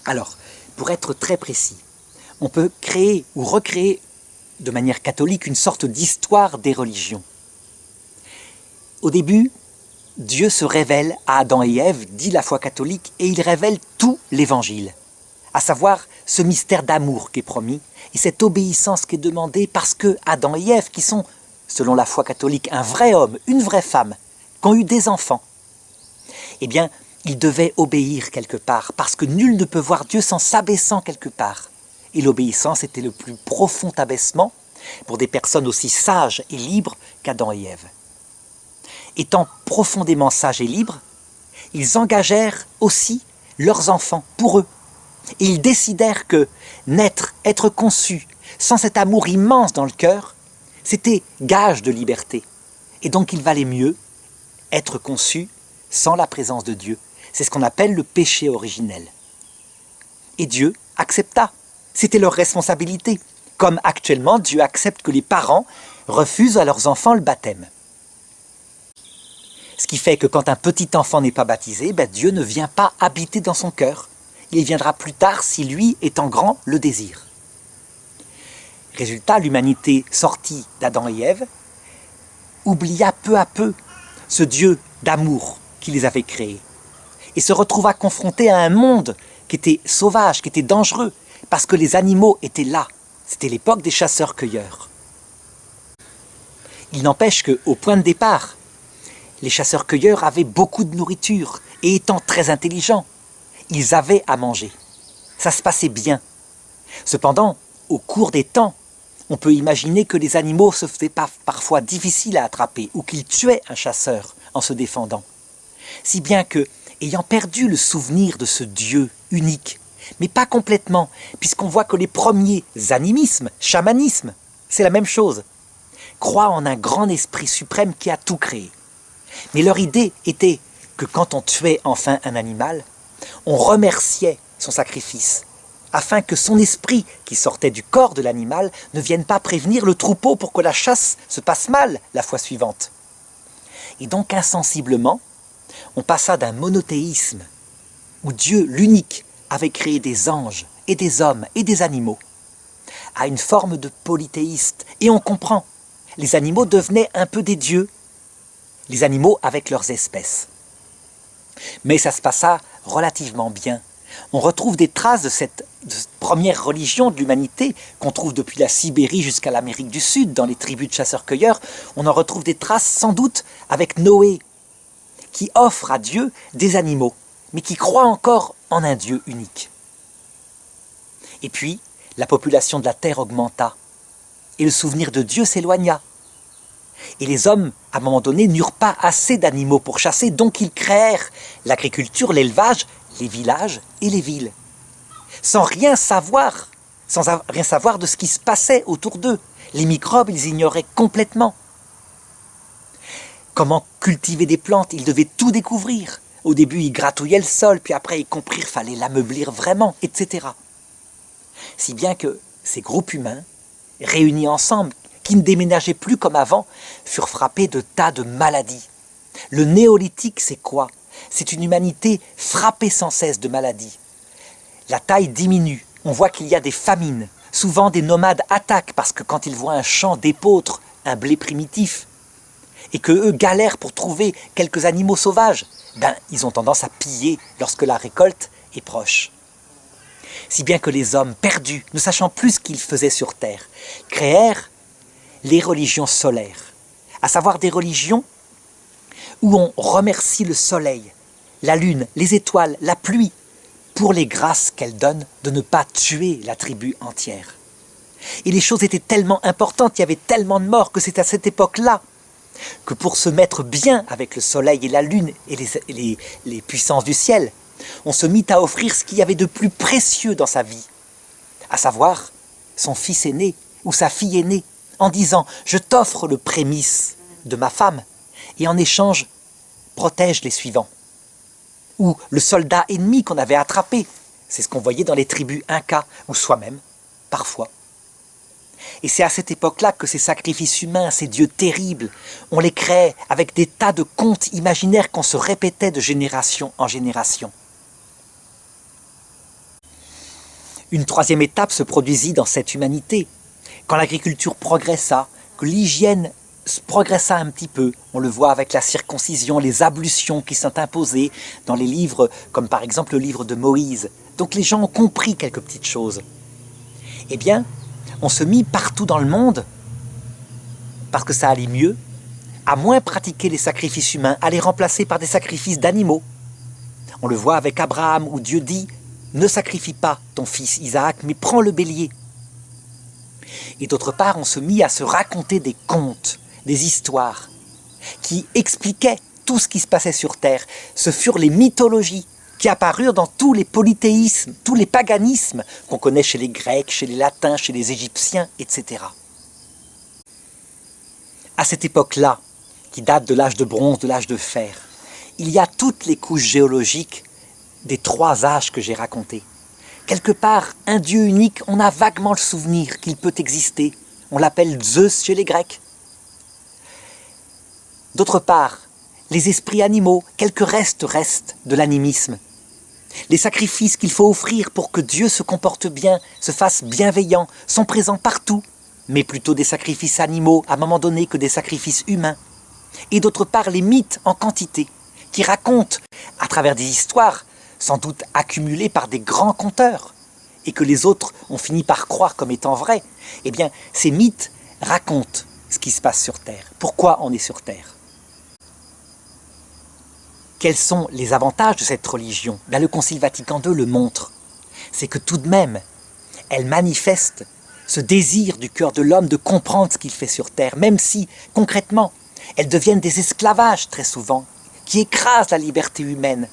Alors, pour être très précis, on peut créer ou recréer de manière catholique une sorte d'histoire des religions. Au début, Dieu se révèle à Adam et Ève, dit la foi catholique, et il révèle tout l'Évangile, à savoir ce mystère d'amour qui est promis et cette obéissance qui est demandée parce que Adam et Ève, qui sont, selon la foi catholique, un vrai homme, une vraie femme, qui ont eu des enfants, eh bien, ils devaient obéir quelque part, parce que nul ne peut voir Dieu sans s'abaissant quelque part. Et l'obéissance était le plus profond abaissement pour des personnes aussi sages et libres qu'Adam et Ève. Étant profondément sages et libres, ils engagèrent aussi leurs enfants pour eux. Et ils décidèrent que naître, être conçu, sans cet amour immense dans le cœur, c'était gage de liberté. Et donc il valait mieux être conçu sans la présence de Dieu. C'est ce qu'on appelle le péché originel. Et Dieu accepta. C'était leur responsabilité. Comme actuellement, Dieu accepte que les parents refusent à leurs enfants le baptême. Ce qui fait que quand un petit enfant n'est pas baptisé, Dieu ne vient pas habiter dans son cœur. Il viendra plus tard si lui, étant grand, le désire. Résultat, l'humanité sortie d'Adam et Ève oublia peu à peu ce Dieu d'amour qui les avait créés et se retrouva confronté à un monde qui était sauvage, qui était dangereux, parce que les animaux étaient là. C'était l'époque des chasseurs-cueilleurs. Il n'empêche qu'au point de départ, les chasseurs-cueilleurs avaient beaucoup de nourriture et étant très intelligents, ils avaient à manger. Ça se passait bien. Cependant, au cours des temps, on peut imaginer que les animaux se faisaient parfois difficiles à attraper ou qu'ils tuaient un chasseur en se défendant. Si bien que, ayant perdu le souvenir de ce Dieu unique, mais pas complètement, puisqu'on voit que les premiers animismes, chamanismes, c'est la même chose, croient en un grand esprit suprême qui a tout créé. Mais leur idée était que quand on tuait enfin un animal, on remerciait son sacrifice, afin que son esprit, qui sortait du corps de l'animal, ne vienne pas prévenir le troupeau pour que la chasse se passe mal la fois suivante. Et donc insensiblement, on passa d'un monothéisme, où Dieu, l'unique, avait créé des anges et des hommes et des animaux, à une forme de polythéiste. Et on comprend, les animaux devenaient un peu des dieux, les animaux avec leurs espèces. Mais ça se passa relativement bien. On retrouve des traces de cette première religion de l'humanité qu'on trouve depuis la Sibérie jusqu'à l'Amérique du Sud, dans les tribus de chasseurs-cueilleurs. On en retrouve des traces sans doute avec Noé, qui offre à Dieu des animaux, mais qui croit encore en un Dieu unique. Et puis, la population de la terre augmenta, et le souvenir de Dieu s'éloigna. Et les hommes, à un moment donné, n'eurent pas assez d'animaux pour chasser, donc ils créèrent l'agriculture, l'élevage, les villages et les villes, sans rien savoir de ce qui se passait autour d'eux. Les microbes, ils ignoraient complètement. Comment cultiver des plantes, ils devaient tout découvrir. Au début, ils gratouillaient le sol, puis après, ils comprirent qu'il fallait l'ameublir vraiment, etc. Si bien que ces groupes humains, réunis ensemble, qui ne déménageaient plus comme avant, furent frappés de tas de maladies. Le néolithique, c'est quoi? C'est une humanité frappée sans cesse de maladies. La taille diminue, on voit qu'il y a des famines. Souvent, des nomades attaquent parce que quand ils voient un champ d'épeautre, un blé primitif, et qu'eux galèrent pour trouver quelques animaux sauvages, ils ont tendance à piller lorsque la récolte est proche. Si bien que les hommes perdus, ne sachant plus ce qu'ils faisaient sur terre, créèrent les religions solaires, à savoir des religions où on remercie le soleil, la lune, les étoiles, la pluie, pour les grâces qu'elles donnent de ne pas tuer la tribu entière. Et les choses étaient tellement importantes, il y avait tellement de morts que c'est à cette époque-là que pour se mettre bien avec le soleil et la lune et les puissances du ciel, on se mit à offrir ce qu'il y avait de plus précieux dans sa vie, à savoir son fils aîné ou sa fille aînée, en disant « Je t'offre le prémice de ma femme et en échange, protège les suivants. » Ou le soldat ennemi qu'on avait attrapé, c'est ce qu'on voyait dans les tribus Inca, ou soi-même, parfois. Et c'est à cette époque-là que ces sacrifices humains, ces dieux terribles, on les créait avec des tas de contes imaginaires qu'on se répétait de génération en génération. Une troisième étape se produisit dans cette humanité. Quand l'agriculture progressa, que l'hygiène progressa un petit peu, on le voit avec la circoncision, les ablutions qui sont imposées dans les livres, comme par exemple le livre de Moïse. Donc les gens ont compris quelques petites choses. Eh bien, on se mit partout dans le monde, parce que ça allait mieux, à moins pratiquer les sacrifices humains, à les remplacer par des sacrifices d'animaux. On le voit avec Abraham, où Dieu dit « Ne sacrifie pas ton fils Isaac, mais prends le bélier ». Et d'autre part, on se mit à se raconter des contes, des histoires, qui expliquaient tout ce qui se passait sur Terre. Ce furent les mythologies qui apparurent dans tous les polythéismes, tous les paganismes qu'on connaît chez les Grecs, chez les Latins, chez les Égyptiens, etc. À cette époque-là, qui date de l'âge de bronze, de l'âge de fer, il y a toutes les couches géologiques des trois âges que j'ai racontés. Quelque part, un Dieu unique, on a vaguement le souvenir qu'il peut exister. On l'appelle Zeus chez les Grecs. D'autre part, les esprits animaux, quelques restes de l'animisme. Les sacrifices qu'il faut offrir pour que Dieu se comporte bien, se fasse bienveillant, sont présents partout, mais plutôt des sacrifices animaux à un moment donné que des sacrifices humains. Et d'autre part, les mythes en quantité, qui racontent, à travers des histoires, sans doute accumulées par des grands conteurs, et que les autres ont fini par croire comme étant vrais. Eh bien, ces mythes racontent ce qui se passe sur Terre. Pourquoi on est sur Terre? Quels sont les avantages de cette religion? Le Concile Vatican II le montre. C'est que tout de même, elle manifeste ce désir du cœur de l'homme de comprendre ce qu'il fait sur Terre, même si, concrètement, elles deviennent des esclavages très souvent, qui écrasent la liberté humaine.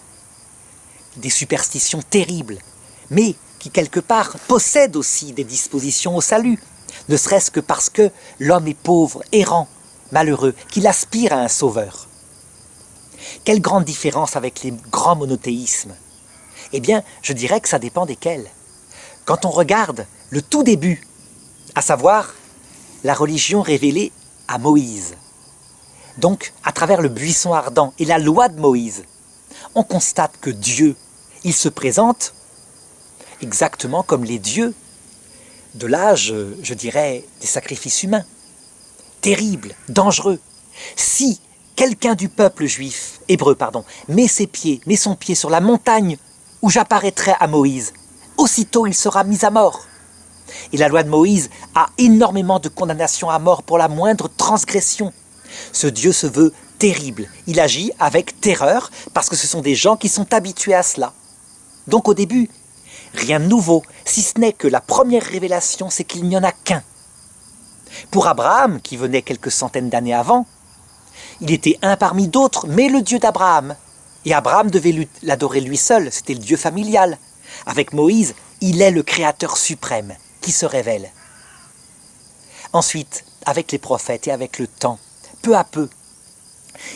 Des superstitions terribles, mais qui quelque part possèdent aussi des dispositions au salut, ne serait-ce que parce que l'homme est pauvre, errant, malheureux, qu'il aspire à un sauveur. Quelle grande différence avec les grands monothéismes? Eh bien, je dirais que ça dépend desquels. Quand on regarde le tout début, à savoir la religion révélée à Moïse, donc à travers le buisson ardent et la loi de Moïse, on constate que Dieu, il se présente exactement comme les dieux de l'âge, je dirais, des sacrifices humains. Terrible, dangereux. Si quelqu'un du peuple juif, hébreu, met son pied sur la montagne où j'apparaîtrai à Moïse, aussitôt il sera mis à mort. Et la loi de Moïse a énormément de condamnations à mort pour la moindre transgression. Ce Dieu se veut terrible. Il agit avec terreur parce que ce sont des gens qui sont habitués à cela. Donc au début, rien de nouveau, si ce n'est que la première révélation, c'est qu'il n'y en a qu'un. Pour Abraham, qui venait quelques centaines d'années avant, il était un parmi d'autres, mais le Dieu d'Abraham. Et Abraham devait l'adorer lui seul, c'était le Dieu familial. Avec Moïse, il est le Créateur suprême qui se révèle. Ensuite, avec les prophètes et avec le temps, peu à peu,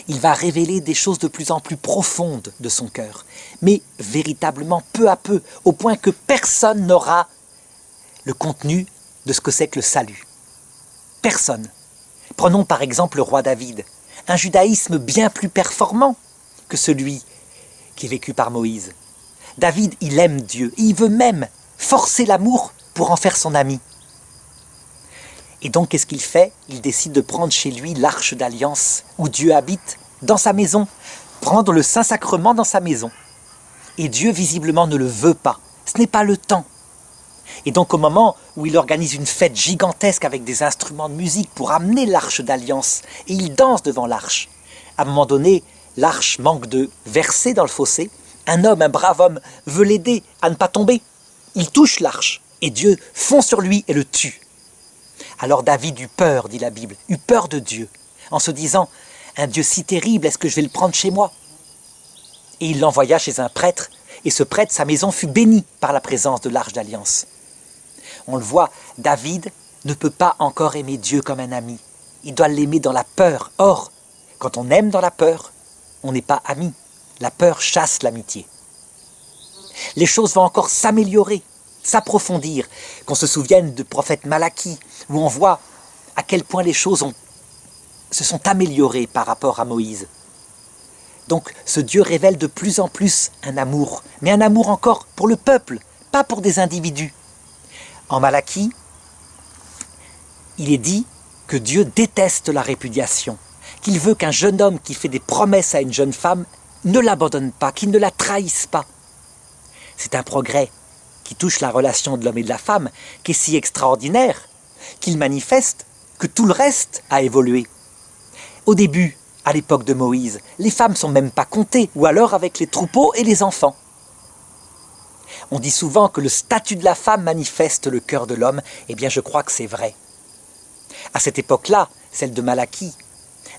Il va révéler des choses de plus en plus profondes de son cœur, mais véritablement peu à peu, au point que personne n'aura le contenu de ce que c'est que le salut. Personne. Prenons par exemple le roi David, un judaïsme bien plus performant que celui qui est vécu par Moïse. David, il aime Dieu, et il veut même forcer l'amour pour en faire son ami. Et donc, qu'est-ce qu'il fait? Il décide de prendre chez lui l'arche d'alliance où Dieu habite, dans sa maison, prendre le Saint-Sacrement dans sa maison. Et Dieu, visiblement, ne le veut pas. Ce n'est pas le temps. Et donc, au moment où il organise une fête gigantesque avec des instruments de musique pour amener l'arche d'alliance, et il danse devant l'arche, à un moment donné, l'arche manque de verser dans le fossé. Un homme, un brave homme, veut l'aider à ne pas tomber. Il touche l'arche, et Dieu fond sur lui et le tue. Alors David eut peur, dit la Bible, eut peur de Dieu, en se disant « Un Dieu si terrible, est-ce que je vais le prendre chez moi ?» Et il l'envoya chez un prêtre, et ce prêtre, sa maison fut bénie par la présence de l'arche d'alliance. On le voit, David ne peut pas encore aimer Dieu comme un ami. Il doit l'aimer dans la peur. Or, quand on aime dans la peur, on n'est pas ami. La peur chasse l'amitié. Les choses vont encore s'améliorer, s'approfondir. Qu'on se souvienne du prophète Malachie, où on voit à quel point les choses se sont améliorées par rapport à Moïse. Donc ce Dieu révèle de plus en plus un amour, mais un amour encore pour le peuple, pas pour des individus. En Malachie, il est dit que Dieu déteste la répudiation, qu'il veut qu'un jeune homme qui fait des promesses à une jeune femme ne l'abandonne pas, qu'il ne la trahisse pas. C'est un progrès qui touche la relation de l'homme et de la femme, qui est si extraordinaire qu'il manifeste que tout le reste a évolué. Au début, à l'époque de Moïse, les femmes ne sont même pas comptées, ou alors avec les troupeaux et les enfants. On dit souvent que le statut de la femme manifeste le cœur de l'homme. Eh bien, je crois que c'est vrai. À cette époque-là, celle de Malachie,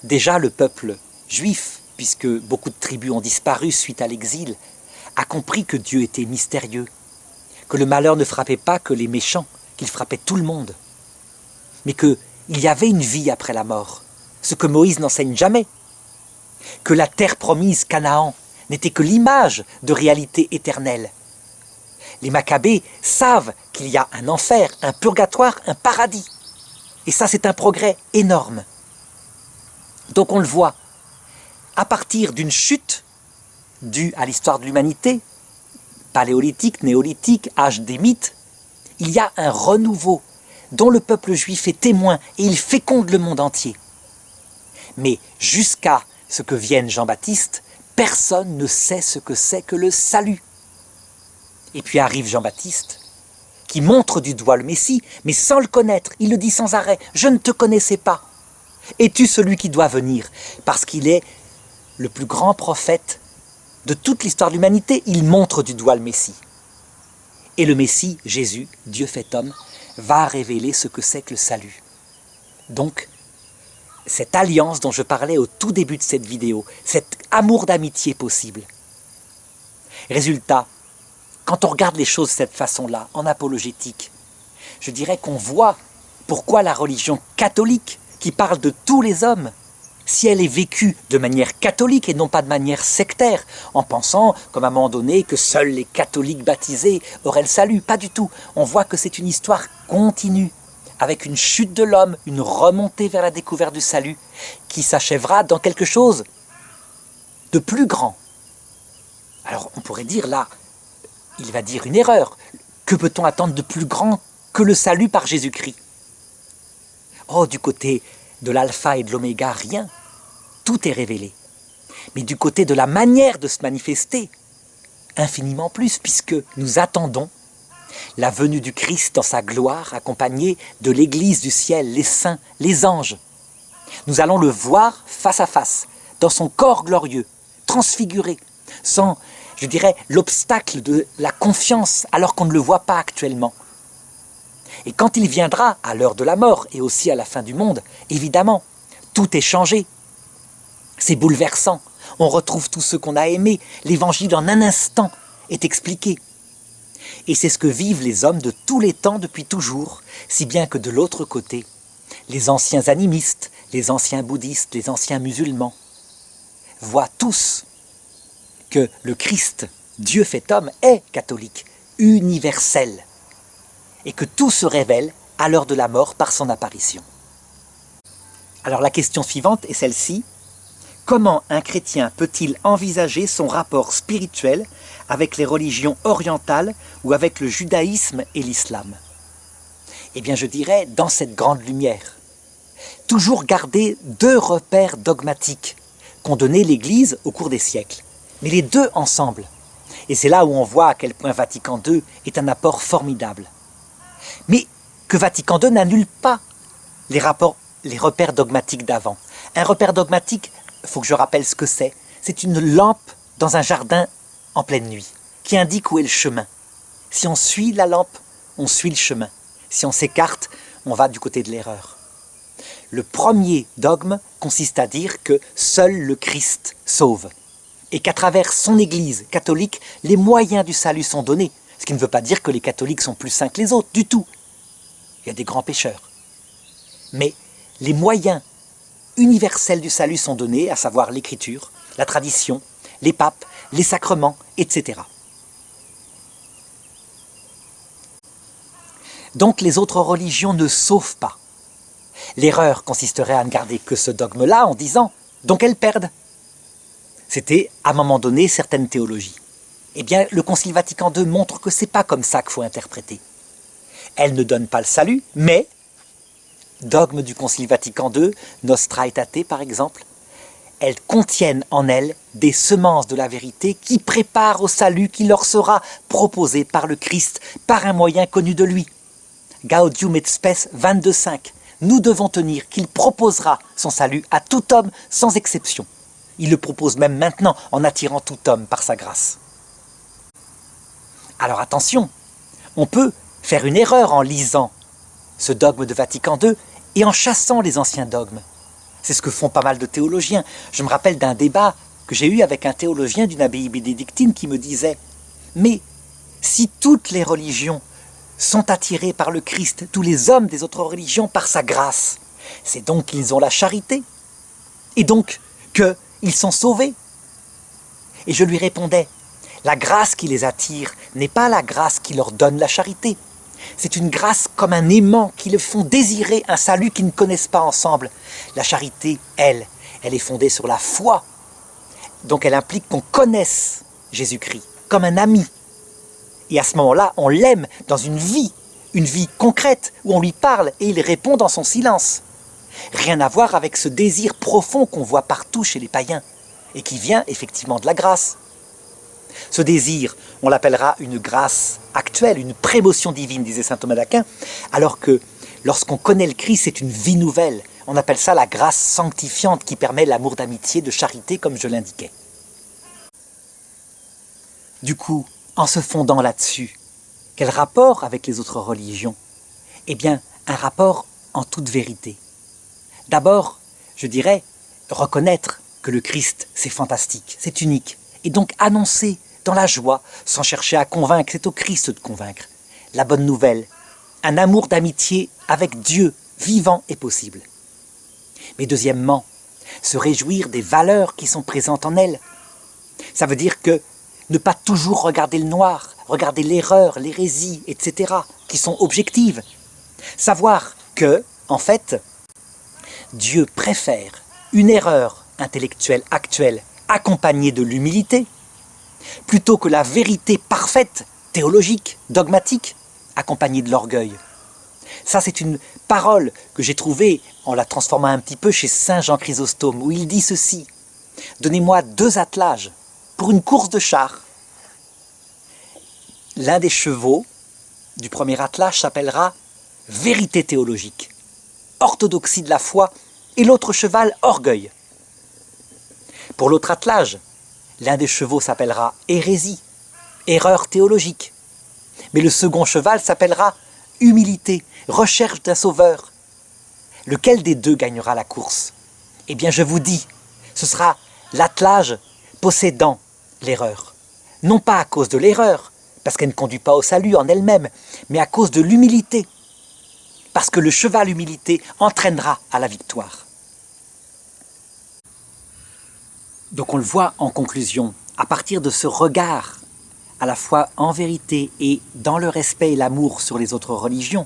déjà le peuple juif, puisque beaucoup de tribus ont disparu suite à l'exil, a compris que Dieu était mystérieux, que le malheur ne frappait pas que les méchants, qu'il frappait tout le monde, mais qu'il y avait une vie après la mort, ce que Moïse n'enseigne jamais, que la terre promise, Canaan, n'était que l'image de réalité éternelle. Les Maccabées savent qu'il y a un enfer, un purgatoire, un paradis. Et ça, c'est un progrès énorme. Donc on le voit, à partir d'une chute due à l'histoire de l'humanité, paléolithique, néolithique, âge des mythes, il y a un renouveau dont le peuple juif est témoin et il féconde le monde entier. Mais jusqu'à ce que vienne Jean-Baptiste, personne ne sait ce que c'est que le salut. Et puis arrive Jean-Baptiste, qui montre du doigt le Messie, mais sans le connaître. Il le dit sans arrêt, « Je ne te connaissais pas. Es-tu celui qui doit venir ?» Parce qu'il est le plus grand prophète de toute l'histoire de l'humanité. Il montre du doigt le Messie. Et le Messie, Jésus, Dieu fait homme, va révéler ce que c'est que le salut. Donc, cette alliance dont je parlais au tout début de cette vidéo, cet amour d'amitié possible. Résultat, quand on regarde les choses de cette façon-là, en apologétique, je dirais qu'on voit pourquoi la religion catholique, qui parle de tous les hommes, si elle est vécue de manière catholique et non pas de manière sectaire, en pensant, comme à un moment donné, que seuls les catholiques baptisés auraient le salut. Pas du tout. On voit que c'est une histoire continue, avec une chute de l'homme, une remontée vers la découverte du salut, qui s'achèvera dans quelque chose de plus grand. Alors on pourrait dire là, il va dire une erreur. Que peut-on attendre de plus grand que le salut par Jésus-Christ? Oh, du côté de l'alpha et de l'oméga, rien. Tout est révélé. Mais du côté de la manière de se manifester, infiniment plus, puisque nous attendons la venue du Christ dans sa gloire, accompagné de l'Église du ciel, les saints, les anges. Nous allons le voir face à face, dans son corps glorieux, transfiguré, sans, je dirais, l'obstacle de la confiance, alors qu'on ne le voit pas actuellement. Et quand il viendra, à l'heure de la mort, et aussi à la fin du monde, évidemment, tout est changé. C'est bouleversant. On retrouve tout ce qu'on a aimé. L'Évangile, en un instant, est expliqué. Et c'est ce que vivent les hommes de tous les temps depuis toujours, si bien que de l'autre côté, les anciens animistes, les anciens bouddhistes, les anciens musulmans, voient tous que le Christ, Dieu fait homme, est catholique, universel, et que tout se révèle à l'heure de la mort par son apparition. Alors la question suivante est celle-ci. Comment un chrétien peut-il envisager son rapport spirituel avec les religions orientales ou avec le judaïsme et l'islam? Eh bien je dirais dans cette grande lumière. Toujours garder deux repères dogmatiques qu'ont donnés l'Église au cours des siècles, mais les deux ensemble. Et c'est là où on voit à quel point Vatican II est un apport formidable. Mais que Vatican II n'annule pas les repères dogmatiques d'avant. Un repère dogmatique, il faut que je rappelle ce que c'est. C'est une lampe dans un jardin en pleine nuit, qui indique où est le chemin. Si on suit la lampe, on suit le chemin. Si on s'écarte, on va du côté de l'erreur. Le premier dogme consiste à dire que seul le Christ sauve, et qu'à travers son Église catholique, les moyens du salut sont donnés. Ce qui ne veut pas dire que les catholiques sont plus saints que les autres, du tout. Il y a des grands pécheurs. Mais les moyens universels du salut sont donnés, à savoir l'écriture, la tradition, les papes, les sacrements, etc. Donc les autres religions ne sauvent pas. L'erreur consisterait à ne garder que ce dogme-là en disant « donc elles perdent ». C'était, à un moment donné, certaines théologies. Eh bien, le Concile Vatican II montre que ce n'est pas comme ça qu'il faut interpréter. Elles ne donnent pas le salut, mais, dogme du Concile Vatican II, Nostra Aetate par exemple, elles contiennent en elles des semences de la vérité qui préparent au salut qui leur sera proposé par le Christ, par un moyen connu de lui. Gaudium et Spes 22.5. Nous devons tenir qu'il proposera son salut à tout homme sans exception. Il le propose même maintenant en attirant tout homme par sa grâce. Alors attention, on peut faire une erreur en lisant ce dogme de Vatican II et en chassant les anciens dogmes. C'est ce que font pas mal de théologiens. Je me rappelle d'un débat que j'ai eu avec un théologien d'une abbaye bénédictine qui me disait « Mais si toutes les religions sont attirés par le Christ, tous les hommes des autres religions par sa grâce, c'est donc qu'ils ont la charité, et donc qu'ils sont sauvés. » Et je lui répondais, la grâce qui les attire n'est pas la grâce qui leur donne la charité. C'est une grâce comme un aimant qui les font désirer un salut qu'ils ne connaissent pas ensemble. La charité, elle est fondée sur la foi. Donc elle implique qu'on connaisse Jésus-Christ comme un ami. Et à ce moment-là, on l'aime dans une vie concrète où on lui parle et il répond dans son silence. Rien à voir avec ce désir profond qu'on voit partout chez les païens et qui vient effectivement de la grâce. Ce désir, on l'appellera une grâce actuelle, une prémotion divine, disait saint Thomas d'Aquin, alors que lorsqu'on connaît le Christ, c'est une vie nouvelle. On appelle ça la grâce sanctifiante qui permet l'amour d'amitié, de charité, comme je l'indiquais. Du coup, en se fondant là-dessus, quel rapport avec les autres religions? Eh bien, un rapport en toute vérité. D'abord, je dirais, reconnaître que le Christ, c'est fantastique, c'est unique, et donc annoncer dans la joie, sans chercher à convaincre, c'est au Christ de convaincre, la bonne nouvelle, un amour d'amitié avec Dieu, vivant et possible. Mais deuxièmement, se réjouir des valeurs qui sont présentes en elle. Ça veut dire que ne pas toujours regarder le noir, regarder l'erreur, l'hérésie, etc., qui sont objectives. Savoir que, en fait, Dieu préfère une erreur intellectuelle actuelle accompagnée de l'humilité, plutôt que la vérité parfaite, théologique, dogmatique, accompagnée de l'orgueil. Ça, c'est une parole que j'ai trouvée en la transformant un petit peu chez saint Jean Chrysostome, où il dit ceci: « Donnez-moi 2 attelages pour une course de chars. L'un des chevaux du premier attelage s'appellera « vérité théologique », « orthodoxie de la foi », et l'autre cheval « orgueil ». Pour l'autre attelage, l'un des chevaux s'appellera « hérésie », erreur théologique. Mais le second cheval s'appellera « humilité », recherche d'un sauveur. Lequel des deux gagnera la course? Eh bien, je vous dis, ce sera l'attelage possédant l'erreur. Non pas à cause de l'erreur, parce qu'elle ne conduit pas au salut en elle-même, mais à cause de l'humilité. Parce que le cheval humilité entraînera à la victoire. Donc on le voit en conclusion, à partir de ce regard, à la fois en vérité et dans le respect et l'amour sur les autres religions,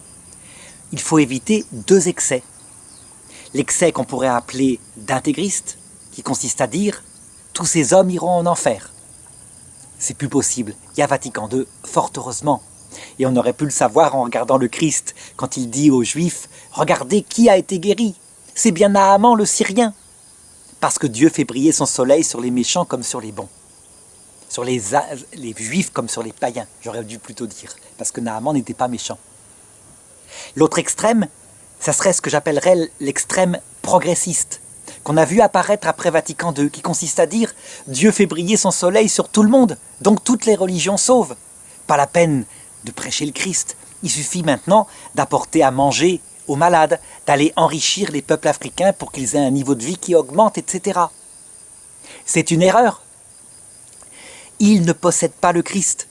il faut éviter deux excès. L'excès qu'on pourrait appeler d'intégriste, qui consiste à dire « tous ces hommes iront en enfer ». C'est plus possible, il y a Vatican II, fort heureusement. Et on aurait pu le savoir en regardant le Christ, quand il dit aux Juifs « regardez qui a été guéri, c'est bien Naaman le Syrien ». Parce que Dieu fait briller son soleil sur les méchants comme sur les bons. Sur les Juifs comme sur les païens, j'aurais dû plutôt dire, parce que Naaman n'était pas méchant. L'autre extrême, ça serait ce que j'appellerais l'extrême progressiste, qu'on a vu apparaître après Vatican II, qui consiste à dire « Dieu fait briller son soleil sur tout le monde, donc toutes les religions sauvent. Pas la peine de prêcher le Christ, il suffit maintenant d'apporter à manger aux malades, d'aller enrichir les peuples africains pour qu'ils aient un niveau de vie qui augmente, etc. » C'est une erreur. Ils ne possèdent pas le Christ.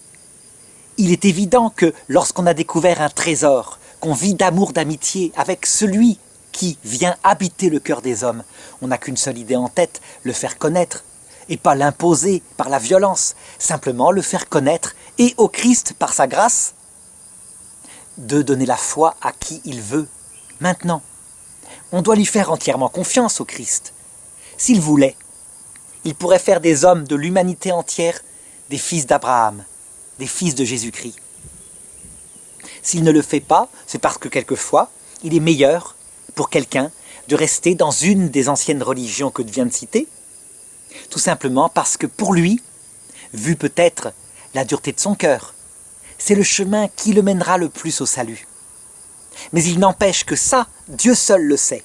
Il est évident que lorsqu'on a découvert un trésor, qu'on vit d'amour, d'amitié avec celui qui vient habiter le cœur des hommes, on n'a qu'une seule idée en tête, le faire connaître, et pas l'imposer par la violence, simplement le faire connaître, et au Christ, par sa grâce, de donner la foi à qui il veut. Maintenant, on doit lui faire entièrement confiance au Christ. S'il voulait, il pourrait faire des hommes de l'humanité entière des fils d'Abraham, des fils de Jésus-Christ. S'il ne le fait pas, c'est parce que quelquefois, il est meilleur pour quelqu'un de rester dans une des anciennes religions que je viens de citer, tout simplement parce que pour lui, vu peut-être la dureté de son cœur, c'est le chemin qui le mènera le plus au salut. Mais il n'empêche que ça, Dieu seul le sait.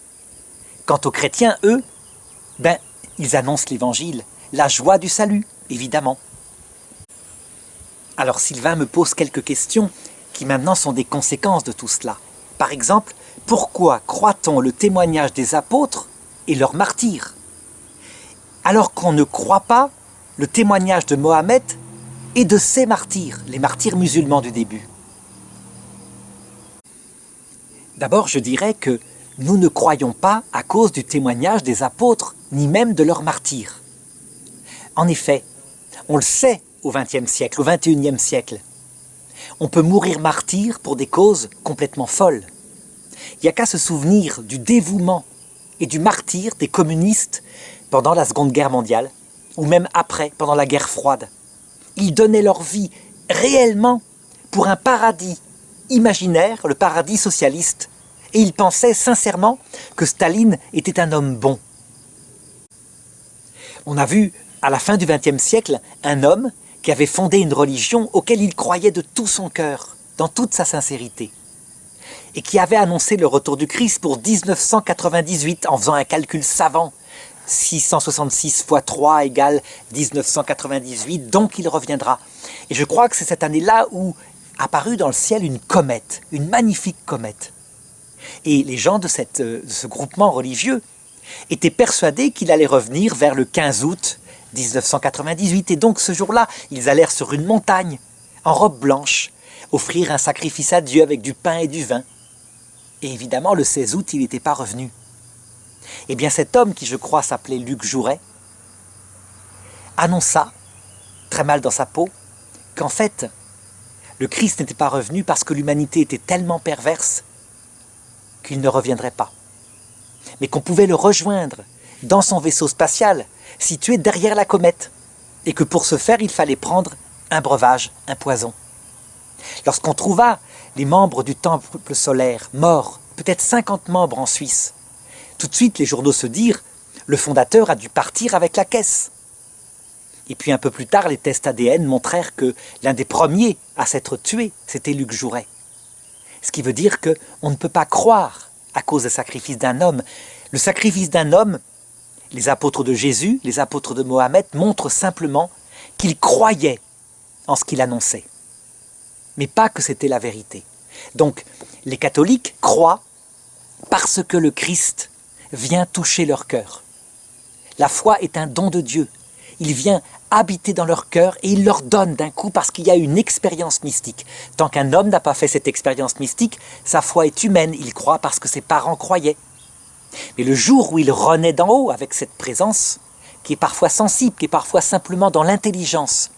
Quant aux chrétiens, eux, ils annoncent l'évangile, la joie du salut, évidemment. Alors Sylvain me pose quelques questions qui maintenant sont des conséquences de tout cela. Par exemple, pourquoi croit-on le témoignage des apôtres et leurs martyrs, alors qu'on ne croit pas le témoignage de Mohammed et de ses martyrs, les martyrs musulmans du début? D'abord, je dirais que nous ne croyons pas à cause du témoignage des apôtres, ni même de leurs martyrs. En effet, on le sait au XXe siècle, au XXIe siècle. On peut mourir martyr pour des causes complètement folles. Il n'y a qu'à se souvenir du dévouement et du martyre des communistes pendant la Seconde Guerre mondiale, ou même après, pendant la guerre froide. Ils donnaient leur vie réellement pour un paradis imaginaire, le paradis socialiste, et ils pensaient sincèrement que Staline était un homme bon. On a vu, à la fin du XXe siècle, un homme qui avait fondé une religion auquel il croyait de tout son cœur, dans toute sa sincérité, et qui avait annoncé le retour du Christ pour 1998 en faisant un calcul savant. 666 fois 3 égale 1998, donc il reviendra. Et je crois que c'est cette année-là où apparut dans le ciel une comète, une magnifique comète. Et les gens de ce groupement religieux étaient persuadés qu'il allait revenir vers le 15 août 1998. Et donc ce jour-là, ils allèrent sur une montagne, en robe blanche, offrir un sacrifice à Dieu avec du pain et du vin. Et évidemment, le 16 août, il n'était pas revenu. Eh bien cet homme, qui je crois s'appelait Luc Jouret, annonça, très mal dans sa peau, qu'en fait, le Christ n'était pas revenu parce que l'humanité était tellement perverse qu'il ne reviendrait pas. Mais qu'on pouvait le rejoindre dans son vaisseau spatial, situé derrière la comète, et que pour ce faire, il fallait prendre un breuvage, un poison. Lorsqu'on trouva les membres du temple solaire morts, peut-être 50 membres en Suisse, tout de suite les journaux se dirent « le fondateur a dû partir avec la caisse ». Et puis un peu plus tard, les tests ADN montrèrent que l'un des premiers à s'être tué, c'était Luc Jouret. Ce qui veut dire qu'on ne peut pas croire à cause du sacrifice d'un homme. Le sacrifice d'un homme, les apôtres de Jésus, les apôtres de Mohammed, montrent simplement qu'ils croyaient en ce qu'il annonçait, mais pas que c'était la vérité. Donc, les catholiques croient parce que le Christ vient toucher leur cœur. La foi est un don de Dieu. Il vient habiter dans leur cœur et il leur donne d'un coup parce qu'il y a une expérience mystique. Tant qu'un homme n'a pas fait cette expérience mystique, sa foi est humaine, il croit parce que ses parents croyaient. Mais le jour où il renaît d'en haut avec cette présence, qui est parfois sensible, qui est parfois simplement dans l'intelligence.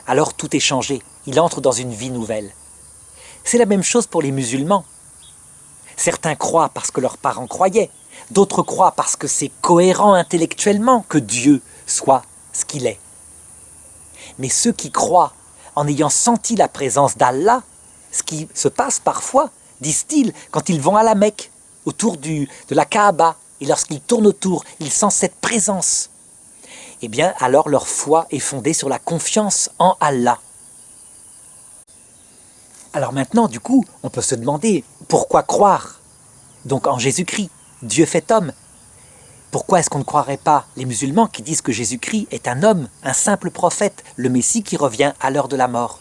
Alors tout est changé, il entre dans une vie nouvelle. C'est la même chose pour les musulmans. Certains croient parce que leurs parents croyaient, d'autres croient parce que c'est cohérent intellectuellement que Dieu soit ce qu'il est. Mais ceux qui croient en ayant senti la présence d'Allah, ce qui se passe parfois, disent-ils, quand ils vont à la Mecque, autour de la Kaaba, et lorsqu'ils tournent autour, ils sentent cette présence. Eh bien, alors leur foi est fondée sur la confiance en Allah. Alors maintenant, du coup, on peut se demander, pourquoi croire donc en Jésus-Christ, Dieu fait homme? Pourquoi est-ce qu'on ne croirait pas les musulmans qui disent que Jésus-Christ est un homme, un simple prophète, le Messie qui revient à l'heure de la mort?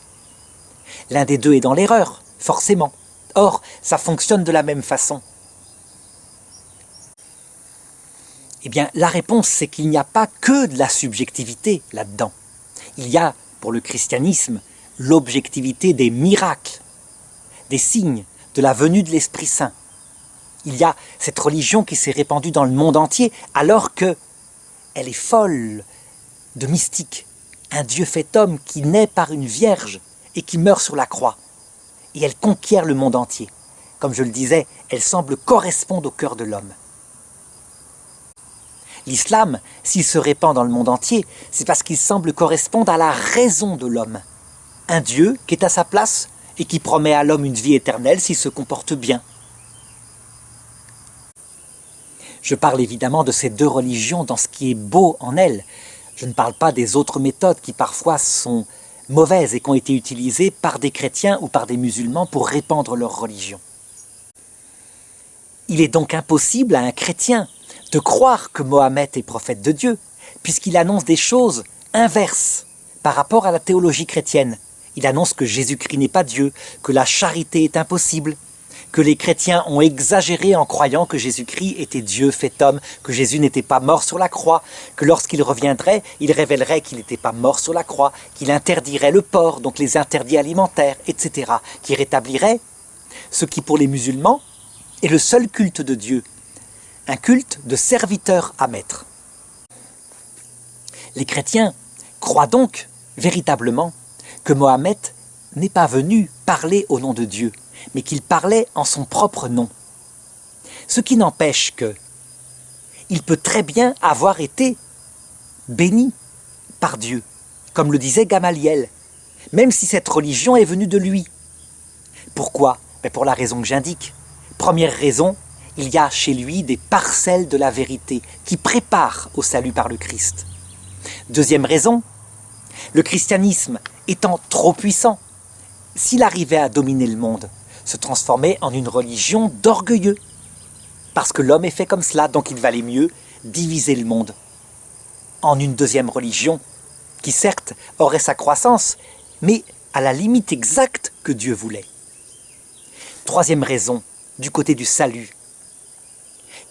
L'un des deux est dans l'erreur, forcément. Or, ça fonctionne de la même façon. Eh bien, la réponse, c'est qu'il n'y a pas que de la subjectivité là-dedans. Il y a, pour le christianisme, l'objectivité des miracles, des signes, de la venue de l'Esprit Saint. Il y a cette religion qui s'est répandue dans le monde entier, alors qu'elle est folle de mystique. Un Dieu fait homme qui naît par une vierge et qui meurt sur la croix. Et elle conquiert le monde entier. Comme je le disais, elle semble correspondre au cœur de l'homme. L'islam, s'il se répand dans le monde entier, c'est parce qu'il semble correspondre à la raison de l'homme. Un Dieu qui est à sa place et qui promet à l'homme une vie éternelle s'il se comporte bien. Je parle évidemment de ces deux religions dans ce qui est beau en elles. Je ne parle pas des autres méthodes qui parfois sont mauvaises et qui ont été utilisées par des chrétiens ou par des musulmans pour répandre leur religion. Il est donc impossible à un chrétien de croire que Mohammed est prophète de Dieu, puisqu'il annonce des choses inverses par rapport à la théologie chrétienne. Il annonce que Jésus-Christ n'est pas Dieu, que la charité est impossible, que les chrétiens ont exagéré en croyant que Jésus-Christ était Dieu fait homme, que Jésus n'était pas mort sur la croix, que lorsqu'il reviendrait, il révélerait qu'il n'était pas mort sur la croix, qu'il interdirait le porc, donc les interdits alimentaires, etc., qui rétablirait ce qui pour les musulmans est le seul culte de Dieu, un culte de serviteur à maître. Les chrétiens croient donc véritablement que Mohammed n'est pas venu parler au nom de Dieu, mais qu'il parlait en son propre nom. Ce qui n'empêche que il peut très bien avoir été béni par Dieu, comme le disait Gamaliel, même si cette religion est venue de lui. Pourquoi? Pour la raison que j'indique. Première raison, il y a chez lui des parcelles de la vérité qui préparent au salut par le Christ. Deuxième raison, le christianisme étant trop puissant, s'il arrivait à dominer le monde, se transformait en une religion d'orgueilleux. Parce que l'homme est fait comme cela, donc il valait mieux diviser le monde en une deuxième religion, qui certes aurait sa croissance, mais à la limite exacte que Dieu voulait. Troisième raison, du côté du salut.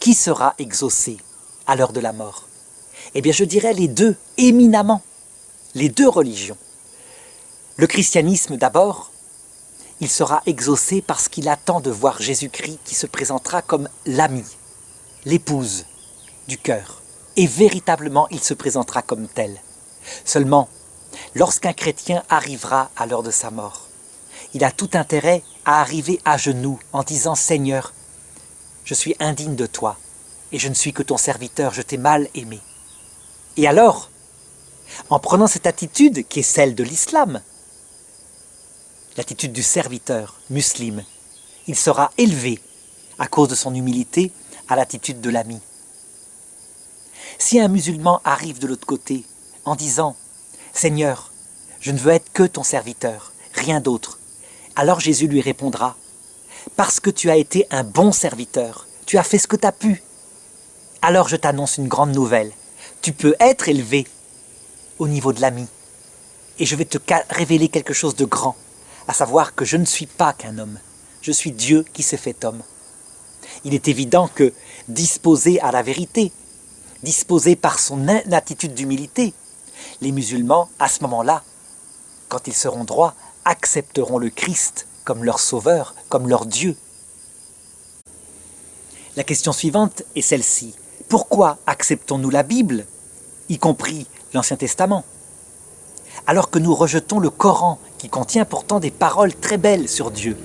Qui sera exaucé à l'heure de la mort? Eh bien, je dirais les deux, éminemment, les deux religions. Le christianisme d'abord, il sera exaucé parce qu'il attend de voir Jésus-Christ qui se présentera comme l'ami, l'épouse du cœur. Et véritablement, il se présentera comme tel. Seulement, lorsqu'un chrétien arrivera à l'heure de sa mort, il a tout intérêt à arriver à genoux en disant « Seigneur, je suis indigne de toi, et je ne suis que ton serviteur, je t'ai mal aimé. » Et alors, en prenant cette attitude qui est celle de l'islam, l'attitude du serviteur musulman, il sera élevé, à cause de son humilité, à l'attitude de l'ami. Si un musulman arrive de l'autre côté en disant « Seigneur, je ne veux être que ton serviteur, rien d'autre », alors Jésus lui répondra « Parce que tu as été un bon serviteur, tu as fait ce que tu as pu. Alors je t'annonce une grande nouvelle. Tu peux être élevé au niveau de l'ami. Et je vais te révéler quelque chose de grand, à savoir que je ne suis pas qu'un homme. Je suis Dieu qui s'est fait homme. » Il est évident que, disposé à la vérité, disposé par son attitude d'humilité, les musulmans, à ce moment-là, quand ils seront droits, accepteront le Christ comme leur sauveur, comme leur Dieu. La question suivante est celle-ci. Pourquoi acceptons-nous la Bible y compris l'Ancien Testament, alors que nous rejetons le Coran, qui contient pourtant des paroles très belles sur Dieu.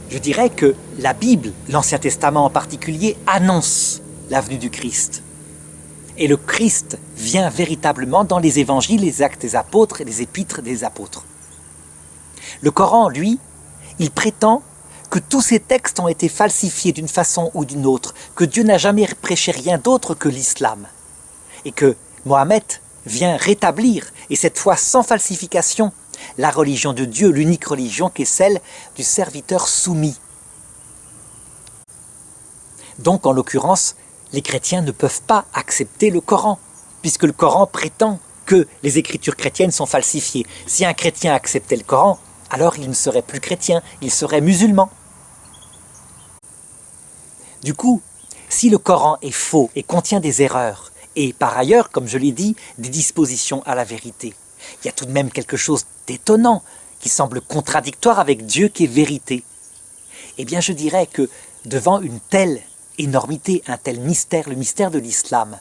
Je dirais que la Bible, l'Ancien Testament en particulier, annonce la venue du Christ. Et le Christ vient véritablement dans les évangiles, les actes des apôtres et les épîtres des apôtres. Le Coran, lui, il prétend que tous ces textes ont été falsifiés d'une façon ou d'une autre, que Dieu n'a jamais prêché rien d'autre que l'islam, et que Mohammed vient rétablir, et cette fois sans falsification, la religion de Dieu, l'unique religion qui est celle du serviteur soumis. Donc, en l'occurrence, les chrétiens ne peuvent pas accepter le Coran, puisque le Coran prétend que les écritures chrétiennes sont falsifiées. Si un chrétien acceptait le Coran, alors il ne serait plus chrétien, il serait musulman. Du coup, si le Coran est faux et contient des erreurs, et par ailleurs, comme je l'ai dit, des dispositions à la vérité, il y a tout de même quelque chose d'étonnant, qui semble contradictoire avec Dieu qui est vérité. Eh bien, je dirais que devant une telle énormité, un tel mystère, le mystère de l'islam,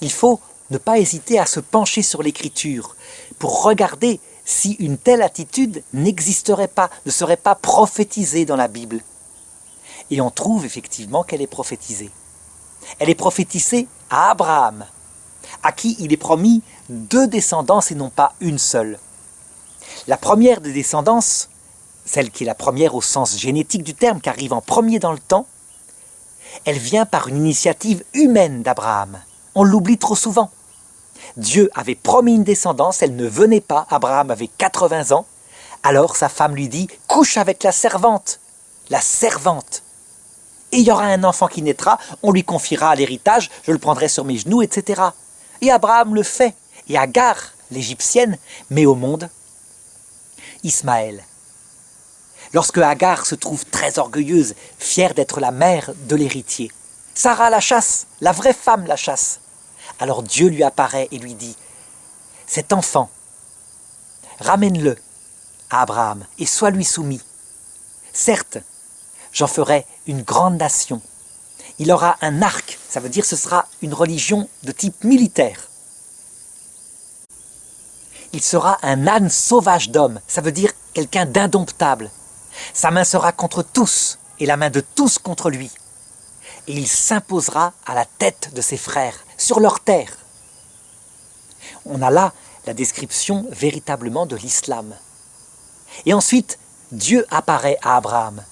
il faut ne pas hésiter à se pencher sur l'écriture pour regarder si une telle attitude n'existerait pas, ne serait pas prophétisée dans la Bible. Et on trouve effectivement qu'elle est prophétisée. Elle est prophétisée à Abraham, à qui il est promis 2 descendances et non pas une seule. La première des descendances, celle qui est la première au sens génétique du terme, qui arrive en premier dans le temps, elle vient par une initiative humaine d'Abraham. On l'oublie trop souvent. Dieu avait promis une descendance, elle ne venait pas, Abraham avait 80 ans, alors sa femme lui dit « couche avec la servante ». Et il y aura un enfant qui naîtra, on lui confiera l'héritage, je le prendrai sur mes genoux, etc. Et Abraham le fait, et Agar, l'égyptienne, met au monde Ismaël. Lorsque Agar se trouve très orgueilleuse, fière d'être la mère de l'héritier, Sarah la chasse, la vraie femme la chasse. Alors Dieu lui apparaît et lui dit « Cet enfant, ramène-le à Abraham et sois lui soumis. Certes, j'en ferai une grande nation. Il aura un arc, ça veut dire que ce sera une religion de type militaire. Il sera un âne sauvage d'homme, ça veut dire quelqu'un d'indomptable. Sa main sera contre tous et la main de tous contre lui. Et il s'imposera à la tête de ses frères, sur leur terre. » On a là la description véritablement de l'islam. Et ensuite, Dieu apparaît à Abraham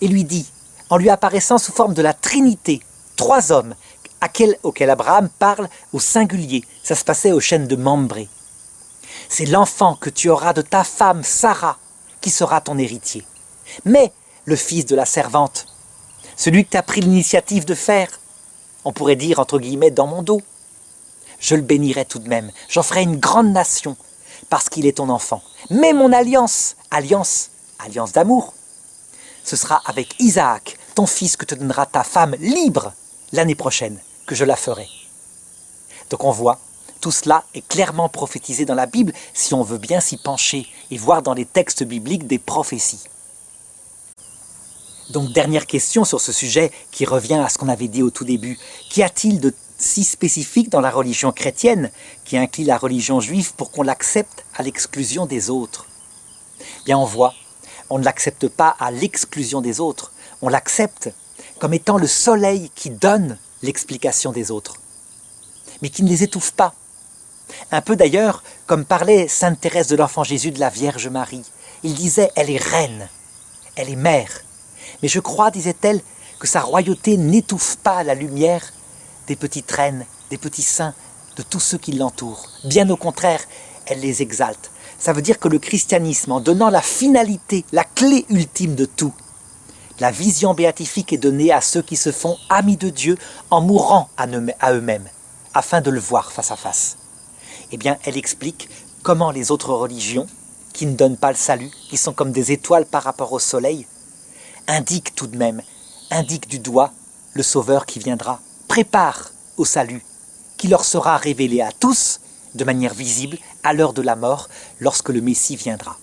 et lui dit, en lui apparaissant sous forme de la Trinité, 3 hommes, auxquels Abraham parle au singulier. Ça se passait aux chênes de Mambré. C'est l'enfant que tu auras de ta femme Sarah qui sera ton héritier. Mais le fils de la servante, celui que tu as pris l'initiative de faire, on pourrait dire entre guillemets dans mon dos, je le bénirai tout de même, j'en ferai une grande nation, parce qu'il est ton enfant. Mais mon alliance d'amour, ce sera avec Isaac, ton fils que te donnera ta femme libre l'année prochaine, que je la ferai. Donc on voit, tout cela est clairement prophétisé dans la Bible, si on veut bien s'y pencher et voir dans les textes bibliques des prophéties. Donc dernière question sur ce sujet qui revient à ce qu'on avait dit au tout début. Qu'y a-t-il de si spécifique dans la religion chrétienne qui inclut la religion juive pour qu'on l'accepte à l'exclusion des autres? Bien on voit, on ne l'accepte pas à l'exclusion des autres, on l'accepte comme étant le soleil qui donne l'explication des autres, mais qui ne les étouffe pas. Un peu d'ailleurs comme parlait Sainte Thérèse de l'Enfant Jésus de la Vierge Marie. Il disait « elle est reine, elle est mère ». Mais je crois, disait-elle, que sa royauté n'étouffe pas la lumière des petites reines, des petits saints, de tous ceux qui l'entourent. Bien au contraire, elle les exalte. Ça veut dire que le christianisme, en donnant la finalité, la clé ultime de tout, la vision béatifique est donnée à ceux qui se font amis de Dieu en mourant à eux-mêmes, afin de le voir face à face. Eh bien, elle explique comment les autres religions, qui ne donnent pas le salut, qui sont comme des étoiles par rapport au soleil, indiquent tout de même, indiquent du doigt le Sauveur qui viendra, prépare au salut, qui leur sera révélé à tous, de manière visible, à l'heure de la mort, lorsque le Messie viendra.